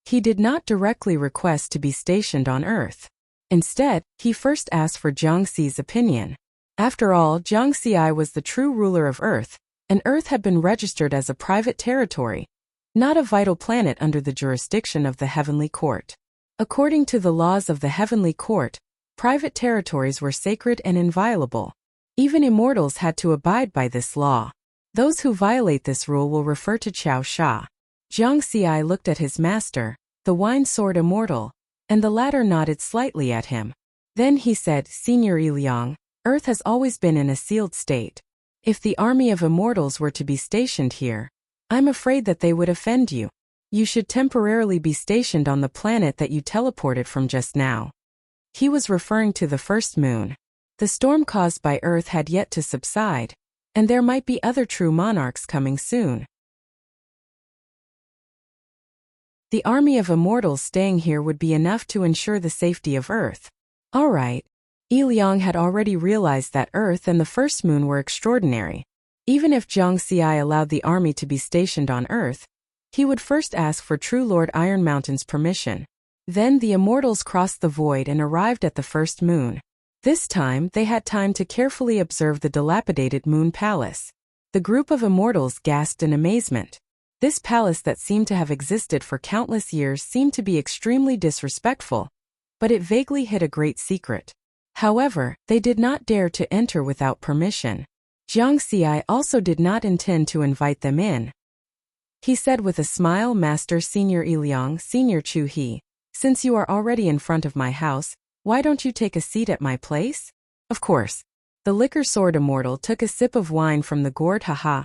He did not directly request to be stationed on Earth. Instead, he first asked for Zhang Xi's opinion. After all, Zhang Xi was the true ruler of Earth, and Earth had been registered as a private territory, not a vital planet under the jurisdiction of the Heavenly Court. According to the laws of the Heavenly Court, private territories were sacred and inviolable. Even immortals had to abide by this law. Those who violate this rule will refer to Qiao Sha. Zhang Xi looked at his master, the wine sword immortal, and the latter nodded slightly at him. Then he said, Senior Yi Liang, Earth has always been in a sealed state. If the army of immortals were to be stationed here, I'm afraid that they would offend you. You should temporarily be stationed on the planet that you teleported from just now. He was referring to the first moon. The storm caused by Earth had yet to subside, and there might be other true monarchs coming soon. The army of immortals staying here would be enough to ensure the safety of Earth. All right. Yi Liang had already realized that Earth and the first moon were extraordinary. Even if Zhang Xi allowed the army to be stationed on Earth, he would first ask for True Lord Iron Mountain's permission. Then the immortals crossed the void and arrived at the first moon. This time, they had time to carefully observe the dilapidated moon palace. The group of immortals gasped in amazement. This palace that seemed to have existed for countless years seemed to be extremely disrespectful, but it vaguely hid a great secret. However, they did not dare to enter without permission. Zhang Xi also did not intend to invite them in. He said with a smile, Master Senior Yi Liang, Senior Chu He, since you are already in front of my house, why don't you take a seat at my place? Of course. The liquor sword immortal took a sip of wine from the gourd. Haha.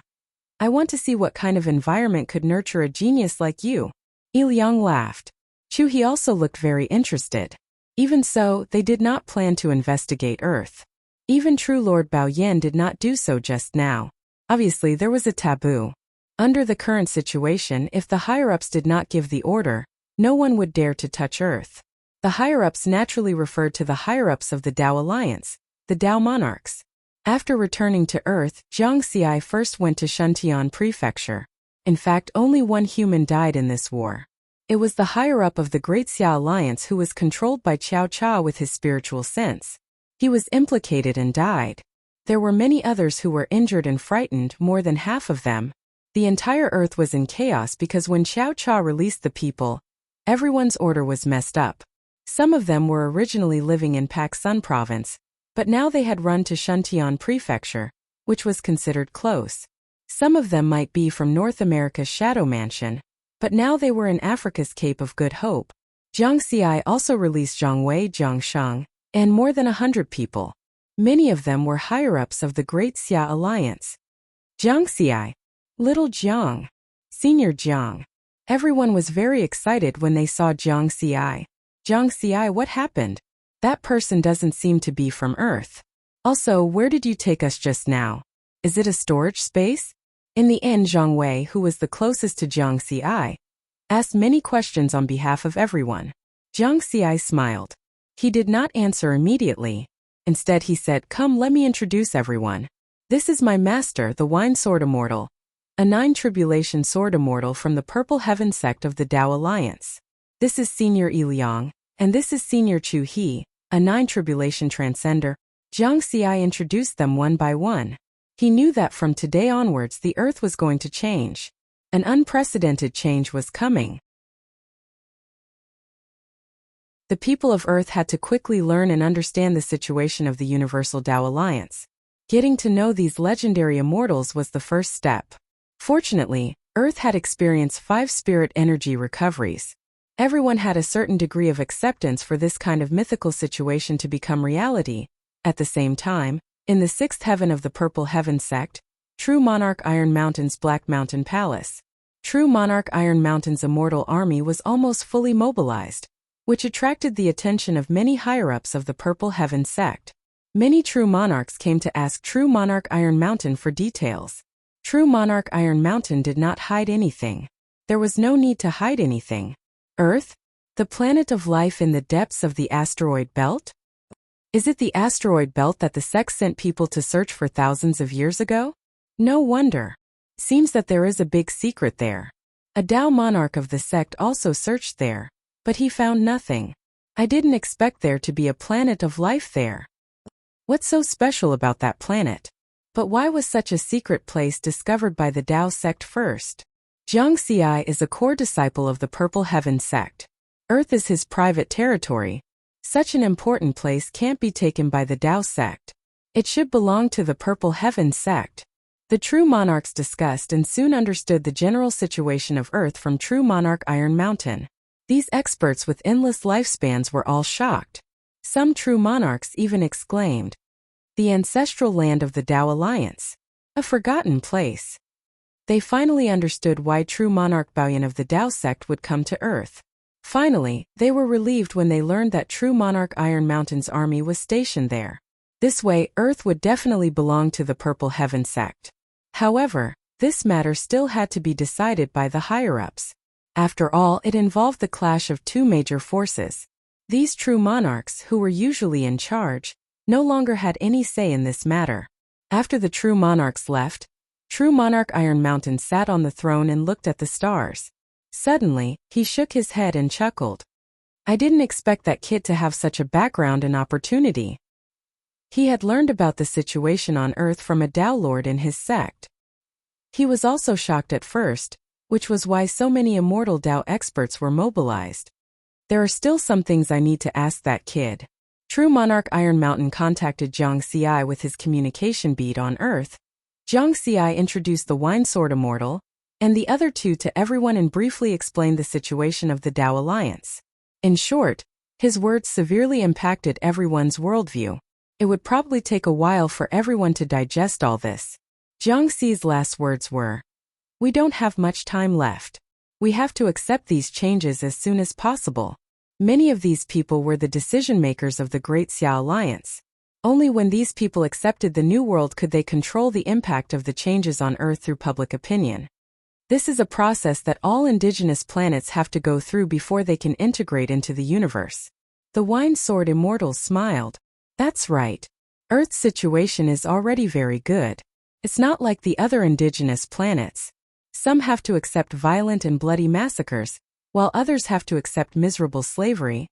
I want to see what kind of environment could nurture a genius like you. Yi Liang laughed. Chu He also looked very interested. Even so, they did not plan to investigate Earth. Even True Lord Bao Yan did not do so just now. Obviously, there was a taboo. Under the current situation, if the higher-ups did not give the order, no one would dare to touch Earth. The higher-ups naturally referred to the higher-ups of the Dao Alliance, the Dao Monarchs. After returning to Earth, Zhang Xi first went to Shuntian Prefecture. In fact, only one human died in this war. It was the higher-up of the Great Xia Alliance who was controlled by Qiao Cha with his spiritual sense. He was implicated and died. There were many others who were injured and frightened, more than half of them. The entire Earth was in chaos because when Qiao Cha released the people, everyone's order was messed up. Some of them were originally living in Pak Sun Province, but now they had run to Shuntian Prefecture, which was considered close. Some of them might be from North America's Shadow Mansion, but now they were in Africa's Cape of Good Hope. Zhang Xi also released Zhang Wei, Zhang Shang, and more than 100 people. Many of them were higher-ups of the Great Xia Alliance. Zhang Xi, Little Jiang, Senior Jiang. Everyone was very excited when they saw Zhang Xi. Zhang Xi, what happened? That person doesn't seem to be from Earth. Also, where did you take us just now? Is it a storage space? In the end, Zhang Wei, who was the closest to Zhang Xi, asked many questions on behalf of everyone. Zhang Xi smiled. He did not answer immediately. Instead, he said, "Come, let me introduce everyone. This is my master, the Wine Sword Immortal, a 9 Tribulation Sword Immortal from the Purple Heaven sect of the Dao Alliance. This is Senior Yi Liang, and this is Senior Chu He, a 9 Tribulation Transcender." Zhang Xi introduced them one by one. He knew that from today onwards the Earth was going to change. An unprecedented change was coming. The people of Earth had to quickly learn and understand the situation of the Universal Dao Alliance. Getting to know these legendary immortals was the first step. Fortunately, Earth had experienced 5 spirit energy recoveries. Everyone had a certain degree of acceptance for this kind of mythical situation to become reality. At the same time, in the 6th heaven of the Purple Heaven sect, True Monarch Iron Mountain's Black Mountain Palace, True Monarch Iron Mountain's immortal army was almost fully mobilized, which attracted the attention of many higher-ups of the Purple Heaven sect. Many True Monarchs came to ask True Monarch Iron Mountain for details. True Monarch Iron Mountain did not hide anything. There was no need to hide anything. Earth? The planet of life in the depths of the asteroid belt? Is it the asteroid belt that the sect sent people to search for thousands of years ago? No wonder. Seems that there is a big secret there. A Dao monarch of the sect also searched there, but he found nothing. I didn't expect there to be a planet of life there. What's so special about that planet? But why was such a secret place discovered by the Dao sect first? Zhang Xi is a core disciple of the Purple Heaven sect. Earth is his private territory. Such an important place can't be taken by the Dao sect. It should belong to the Purple Heaven sect. The True Monarchs discussed and soon understood the general situation of Earth from True Monarch Iron Mountain. These experts with endless lifespans were all shocked. Some True Monarchs even exclaimed, "The ancestral land of the Dao Alliance. A forgotten place." They finally understood why True Monarch Baoyan of the Dao sect would come to Earth. Finally, they were relieved when they learned that True Monarch Iron Mountain's army was stationed there. This way, Earth would definitely belong to the Purple Heaven sect. However, this matter still had to be decided by the higher-ups. After all, it involved the clash of two major forces. These true monarchs, who were usually in charge, no longer had any say in this matter. After the true monarchs left, true monarch Iron Mountain sat on the throne and looked at the stars. Suddenly, he shook his head and chuckled. I didn't expect that kid to have such a background and opportunity. He had learned about the situation on Earth from a Tao Lord in his sect. He was also shocked at first, which was why so many immortal Tao experts were mobilized. There are still some things I need to ask that kid. True Monarch Iron Mountain contacted Zhang Xi with his communication bead on Earth. Zhang Xi introduced the Wine Sword Immortal and the other two to everyone and briefly explained the situation of the Tao Alliance. In short, his words severely impacted everyone's worldview. It would probably take a while for everyone to digest all this. Zhang Xi's last words were, "We don't have much time left. We have to accept these changes as soon as possible." Many of these people were the decision-makers of the Great Xia Alliance. Only when these people accepted the new world could they control the impact of the changes on Earth through public opinion. This is a process that all indigenous planets have to go through before they can integrate into the universe. The Wine Sword Immortals smiled. That's right. Earth's situation is already very good. It's not like the other indigenous planets. Some have to accept violent and bloody massacres, while others have to accept miserable slavery.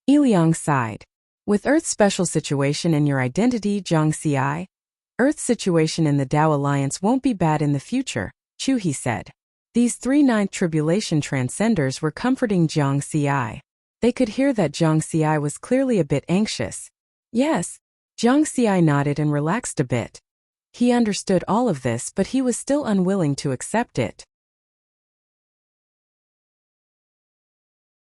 Liang sighed. With Earth's special situation and your identity, Zhang Xi, Earth's situation in the Tao Alliance won't be bad in the future, Chu He said. These three Ninth Tribulation Transcenders were comforting Zhang Xi. They could hear that Zhang Xi was clearly a bit anxious. Yes, Zhang Xi nodded and relaxed a bit. He understood all of this, but he was still unwilling to accept it.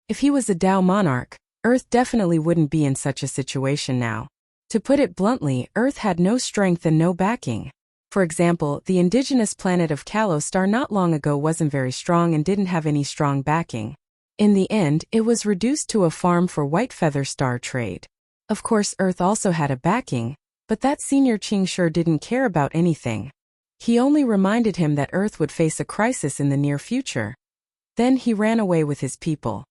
If he was a Tao monarch, Earth definitely wouldn't be in such a situation now. To put it bluntly, Earth had no strength and no backing. For example, the indigenous planet of Kalostar not long ago wasn't very strong and didn't have any strong backing. In the end, it was reduced to a farm for white feather star trade. Of course, Earth also had a backing, but that senior Qing sure didn't care about anything. He only reminded him that Earth would face a crisis in the near future. Then he ran away with his people.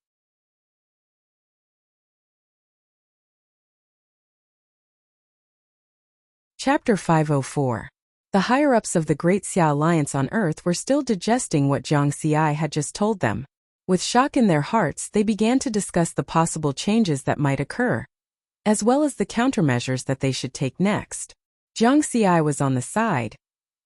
Chapter 504. The higher-ups of the Great Xia Alliance on Earth were still digesting what Zhang Xi had just told them. With shock in their hearts, they began to discuss the possible changes that might occur, as well as the countermeasures that they should take next. Zhang Xi was on the side,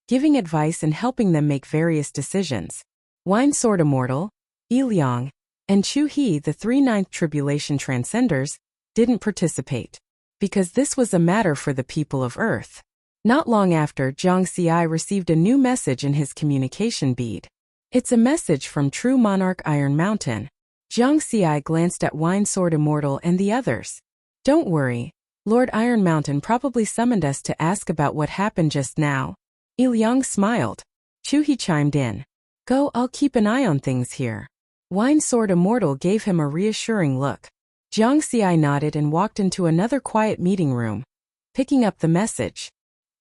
giving advice and helping them make various decisions. Wine Sword Immortal, Liang, and Chu He, the three Ninth Tribulation Transcenders, didn't participate, because this was a matter for the people of Earth. Not long after, Zhang Xi received a new message in his communication bead. It's a message from True Monarch Iron Mountain. Zhang Xi glanced at Wine Sword Immortal and the others. Don't worry, Lord Iron Mountain probably summoned us to ask about what happened just now. Liang smiled. Chu He chimed in. Go, I'll keep an eye on things here. Wine Sword Immortal gave him a reassuring look. Zhang Xi nodded and walked into another quiet meeting room, picking up the message.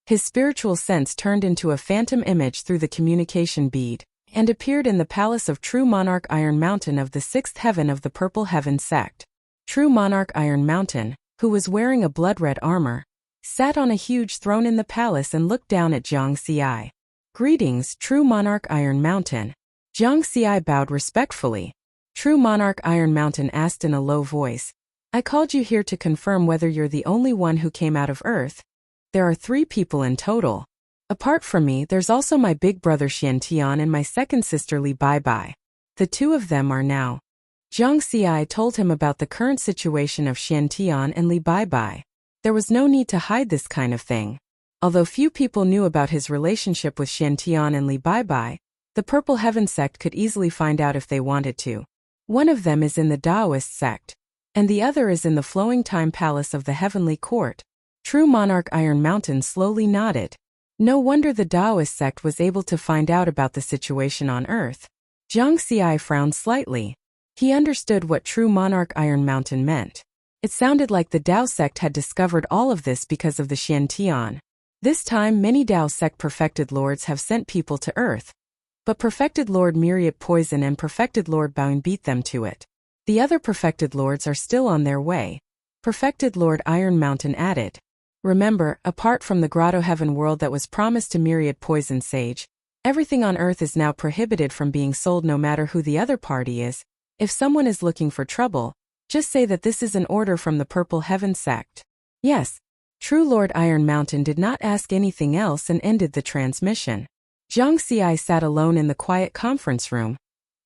His spiritual sense turned into a phantom image through the communication bead, and appeared in the palace of True Monarch Iron Mountain of the Sixth Heaven of the Purple Heaven sect. True Monarch Iron Mountain, who was wearing a blood-red armor, sat on a huge throne in the palace and looked down at Zhang Xi. Greetings, True Monarch Iron Mountain. Zhang Xi bowed respectfully. True Monarch Iron Mountain asked in a low voice, I called you here to confirm whether you're the only one who came out of Earth. There are 3 people in total. Apart from me, there's also my big brother Xian Tian and my second sister Li Bai. The 2 of them are now. Zhang Xi told him about the current situation of Xian Tian and Li Bai. There was no need to hide this kind of thing. Although few people knew about his relationship with Xian Tian and Li Bai, the Purple Heaven sect could easily find out if they wanted to. One of them is in the Taoist sect, and the other is in the Flowing Time Palace of the Heavenly Court. True Monarch Iron Mountain slowly nodded. No wonder the Taoist sect was able to find out about the situation on Earth. Zhang Xi frowned slightly. He understood what True Monarch Iron Mountain meant. It sounded like the Tao sect had discovered all of this because of the Xian Tian. This time, many Tao sect perfected lords have sent people to Earth. But perfected Lord Myriad Poison and perfected Lord Baoyin beat them to it. The other perfected lords are still on their way. Perfected Lord Iron Mountain added. Remember, apart from the Grotto Heaven world that was promised to Myriad Poison Sage, everything on Earth is now prohibited from being sold no matter who the other party is. If someone is looking for trouble, just say that this is an order from the Purple Heaven sect. Yes. True Lord Iron Mountain did not ask anything else and ended the transmission. Zhang Xi sat alone in the quiet conference room,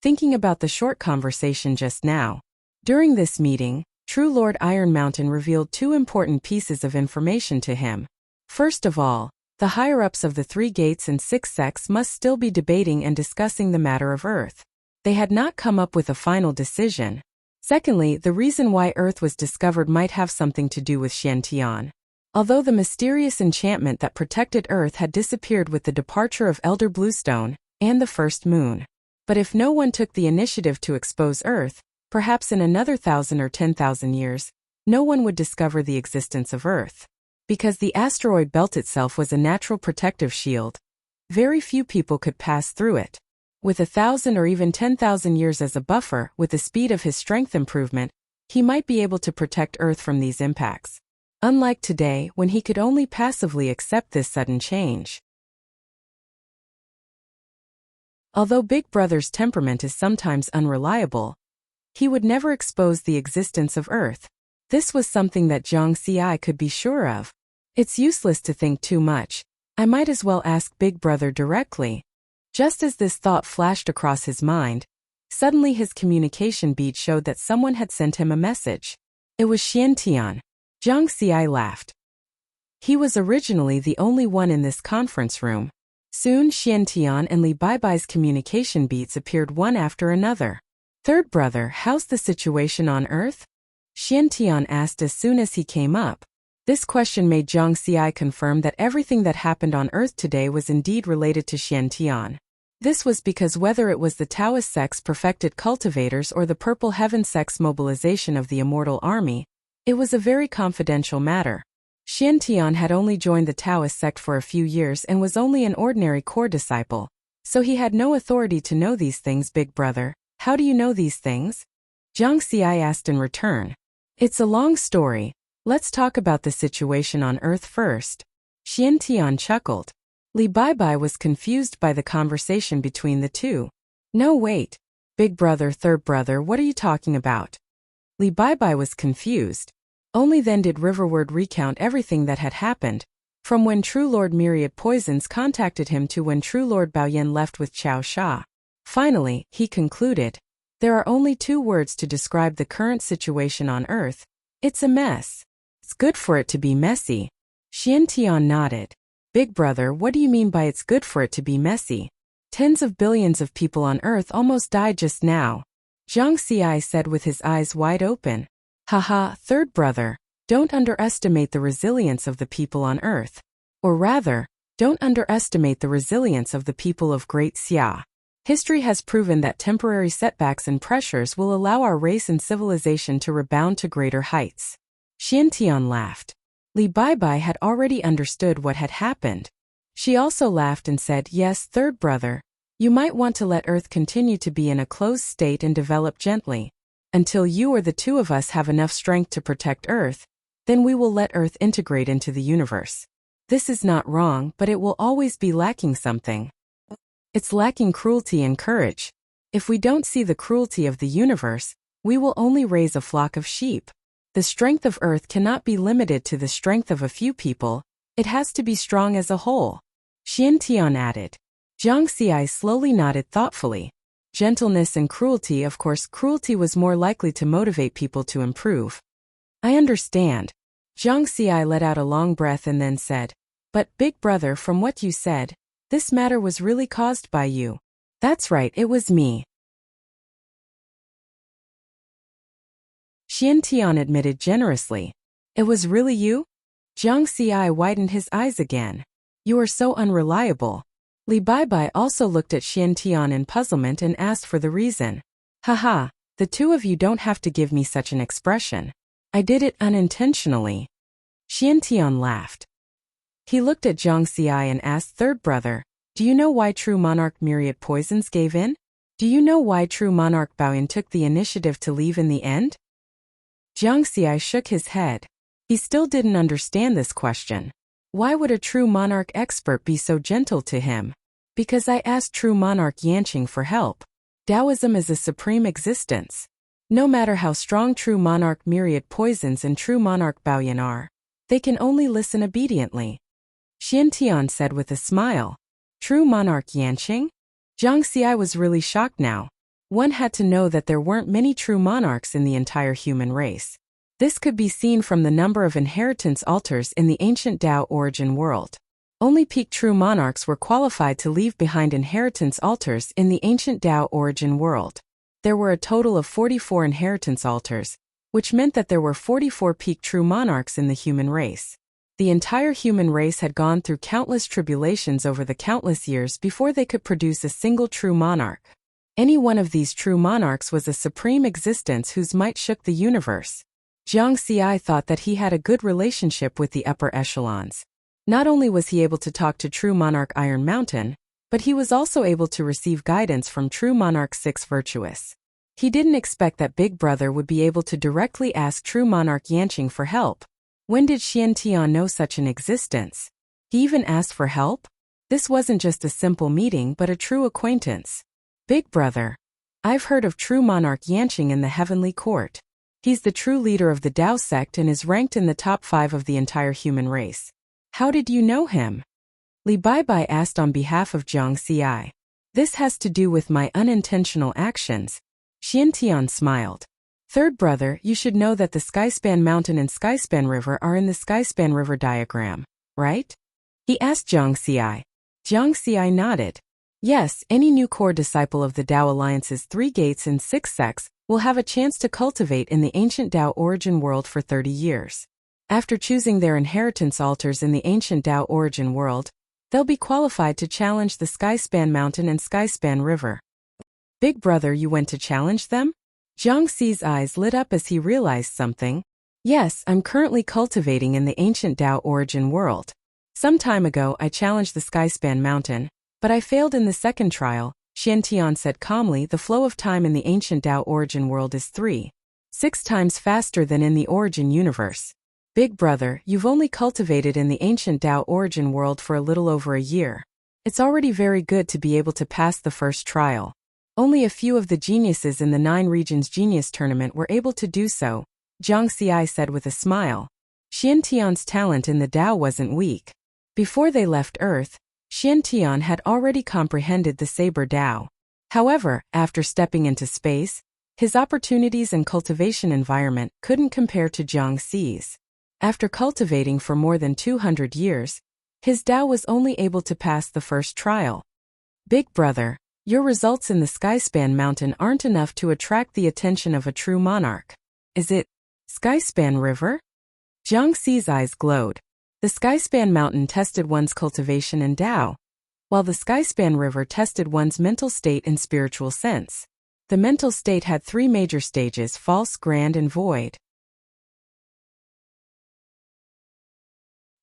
thinking about the short conversation just now. During this meeting, True Lord Iron Mountain revealed two important pieces of information to him. First of all, the higher-ups of the 3 gates and 6 sects must still be debating and discussing the matter of Earth. They had not come up with a final decision. Secondly, the reason why Earth was discovered might have something to do with Xiantian. Although the mysterious enchantment that protected Earth had disappeared with the departure of Elder Bluestone and the first moon. But if no one took the initiative to expose Earth, perhaps in another 1,000 or 10,000 years, no one would discover the existence of Earth. Because the asteroid belt itself was a natural protective shield, very few people could pass through it. With 1,000 or even 10,000 years as a buffer, with the speed of his strength improvement, he might be able to protect Earth from these impacts. Unlike today, when he could only passively accept this sudden change. Although Big Brother's temperament is sometimes unreliable, he would never expose the existence of Earth. This was something that Zhang Xi could be sure of. It's useless to think too much. I might as well ask Big Brother directly. Just as this thought flashed across his mind, suddenly his communication bead showed that someone had sent him a message. It was Xiantian. Zhang Xi laughed. He was originally the only one in this conference room. Soon Xiantian and Li Baibai's communication beats appeared one after another. Third brother, how's the situation on Earth? Xiantian asked as soon as he came up. This question made Zhang Xi confirm that everything that happened on Earth today was indeed related to Xiantian. This was because whether it was the Taoist sect's perfected cultivators or the Purple Heaven sect's mobilization of the Immortal Army, it was a very confidential matter. Xiantian had only joined the Taoist sect for a few years and was only an ordinary core disciple, so he had no authority to know these things. Big Brother, how do you know these things? Zhang Xi asked in return. It's a long story. Let's talk about the situation on Earth first. Xiantian chuckled. Li Baibai was confused by the conversation between the two. No, wait. Big Brother, Third Brother, what are you talking about? Li Baibai was confused. Only then did Riverward recount everything that had happened, from when True Lord Myriad Poisons contacted him to when True Lord Baoyin left with Chao Sha. Finally, he concluded. There are only 2 words to describe the current situation on Earth. It's a mess. It's good for it to be messy. Xiantian nodded. Big Brother, what do you mean by it's good for it to be messy? Tens of billions of people on Earth almost died just now. Zhang Xi said with his eyes wide open. Haha, Third Brother, don't underestimate the resilience of the people on Earth. Or rather, don't underestimate the resilience of the people of Great Xia. History has proven that temporary setbacks and pressures will allow our race and civilization to rebound to greater heights. Xiantian laughed. Li Baibai had already understood what had happened. She also laughed and said, yes, Third Brother, you might want to let Earth continue to be in a closed state and develop gently. Until you or the 2 of us have enough strength to protect Earth, then we will let Earth integrate into the universe. This is not wrong, but it will always be lacking something. It's lacking cruelty and courage. If we don't see the cruelty of the universe, we will only raise a flock of sheep. The strength of Earth cannot be limited to the strength of a few people, it has to be strong as a whole. Xiantian added. Zhang Xi slowly nodded thoughtfully. Gentleness and cruelty, of course, cruelty was more likely to motivate people to improve. I understand. Zhang Xi let out a long breath and then said, but Big Brother, from what you said, this matter was really caused by you. That's right, it was me. Xiantian admitted generously. It was really you? Zhang Xi widened his eyes again. You are so unreliable. Li Baibai also looked at Xiantian in puzzlement and asked for the reason. Haha, the 2 of you don't have to give me such an expression. I did it unintentionally. Xiantian laughed. He looked at Zhang Xi and asked, Third Brother, Do you know why true monarch myriad poisons gave in? Do you know why true monarch Baoyan took the initiative to leave in the end? Jiang Xi shook his head. He still didn't understand this question. Why would a true monarch expert be so gentle to him? Because I asked true monarch Yanqing for help. Taoism is a supreme existence. No matter how strong true monarch myriad poisons and true monarch Baoyan are, they can only listen obediently. Xiantian said with a smile. True monarch Yanqing? Jiang Xi was really shocked now. One had to know that there weren't many true monarchs in the entire human race. This could be seen from the number of inheritance altars in the ancient Tao origin world. Only peak true monarchs were qualified to leave behind inheritance altars in the ancient Tao origin world. There were a total of 44 inheritance altars, which meant that there were 44 peak true monarchs in the human race. The entire human race had gone through countless tribulations over the countless years before they could produce a single true monarch. Any one of these true monarchs was a supreme existence whose might shook the universe. Jiang Xi thought that he had a good relationship with the upper echelons. Not only was he able to talk to true monarch Iron Mountain, but he was also able to receive guidance from true monarch 6 Virtuous. He didn't expect that Big Brother would be able to directly ask true monarch Yanqing for help. When did Xiantian know such an existence? He even asked for help? This wasn't just a simple meeting but a true acquaintance. Big Brother. I've heard of true monarch Yanqing in the heavenly court. He's the true leader of the Tao sect and is ranked in the top 5 of the entire human race. How did you know him? Li Baibai asked on behalf of Jiang Xi. This has to do with my unintentional actions. Xiantian smiled. Third brother, you should know that the Skyspan Mountain and Skyspan River are in the Skyspan River diagram, right? He asked Jiang Xi. Jiang Xi nodded. Yes, any new core disciple of the Tao Alliance's 3 gates and 6 sects will have a chance to cultivate in the ancient Tao origin world for 30 years. After choosing their inheritance altars in the ancient Tao origin world, they'll be qualified to challenge the Skyspan Mountain and Skyspan River. Big Brother, you went to challenge them? Jiang Xi's eyes lit up as he realized something. Yes, I'm currently cultivating in the ancient Tao origin world. Some time ago I challenged the Skyspan Mountain, but I failed in the second trial. Xiantian said calmly. The flow of time in the ancient Tao origin world is 3-6 times faster than in the origin universe. Big Brother, you've only cultivated in the ancient Tao origin world for a little over a year. It's already very good to be able to pass the first trial. Only a few of the geniuses in the 9 regions genius tournament were able to do so, Jiang Xi said with a smile. Xiantian's talent in the Tao wasn't weak. Before they left Earth, Xiantian had already comprehended the Saber Tao. However, after stepping into space, his opportunities and cultivation environment couldn't compare to Jiang Xi's. After cultivating for more than 200 years, his Tao was only able to pass the first trial. Big Brother, your results in the Skyspan Mountain aren't enough to attract the attention of a true monarch. Is it Skyspan River? Jiang Xi's eyes glowed. The Skyspan Mountain tested one's cultivation and Tao, while the Skyspan River tested one's mental state and spiritual sense. The mental state had 3 major stages: false, grand, and void.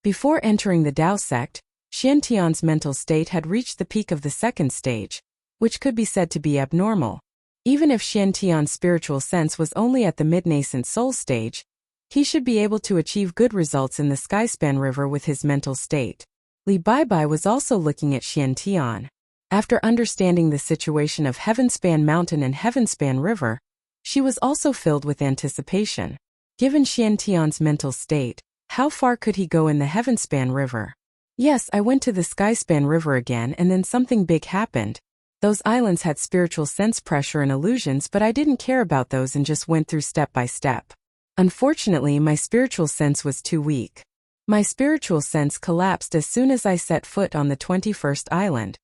Before entering the Tao sect, Xiantian's mental state had reached the peak of the second stage, which could be said to be abnormal. Even if Xiantian's spiritual sense was only at the mid-nascent soul stage, he should be able to achieve good results in the Skyspan River with his mental state. Li Baibai was also looking at Xiantian. After understanding the situation of Heavenspan Mountain and Heavenspan River, she was also filled with anticipation. Given Xiantian's mental state, how far could he go in the Heavenspan River? Yes, I went to the Skyspan River again and then something big happened. Those islands had spiritual sense pressure and illusions, but I didn't care about those and just went through step by step. Unfortunately, my spiritual sense was too weak. My spiritual sense collapsed as soon as I set foot on the 21st island.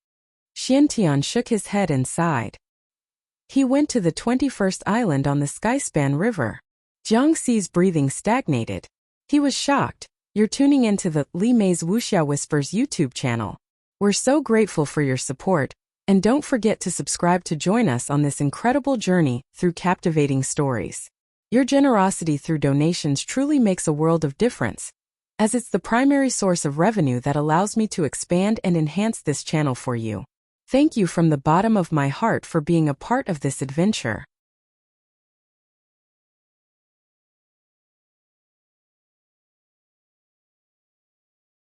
Xiantian shook his head and sighed. He went to the 21st island on the Skyspan River. Jiang Xi's breathing stagnated. He was shocked. You're tuning into the Li Mei's Wuxia Whispers YouTube channel. We're so grateful for your support, and don't forget to subscribe to join us on this incredible journey through captivating stories. Your generosity through donations truly makes a world of difference. as it's the primary source of revenue that allows me to expand and enhance this channel for you. Thank you from the bottom of my heart for being a part of this adventure.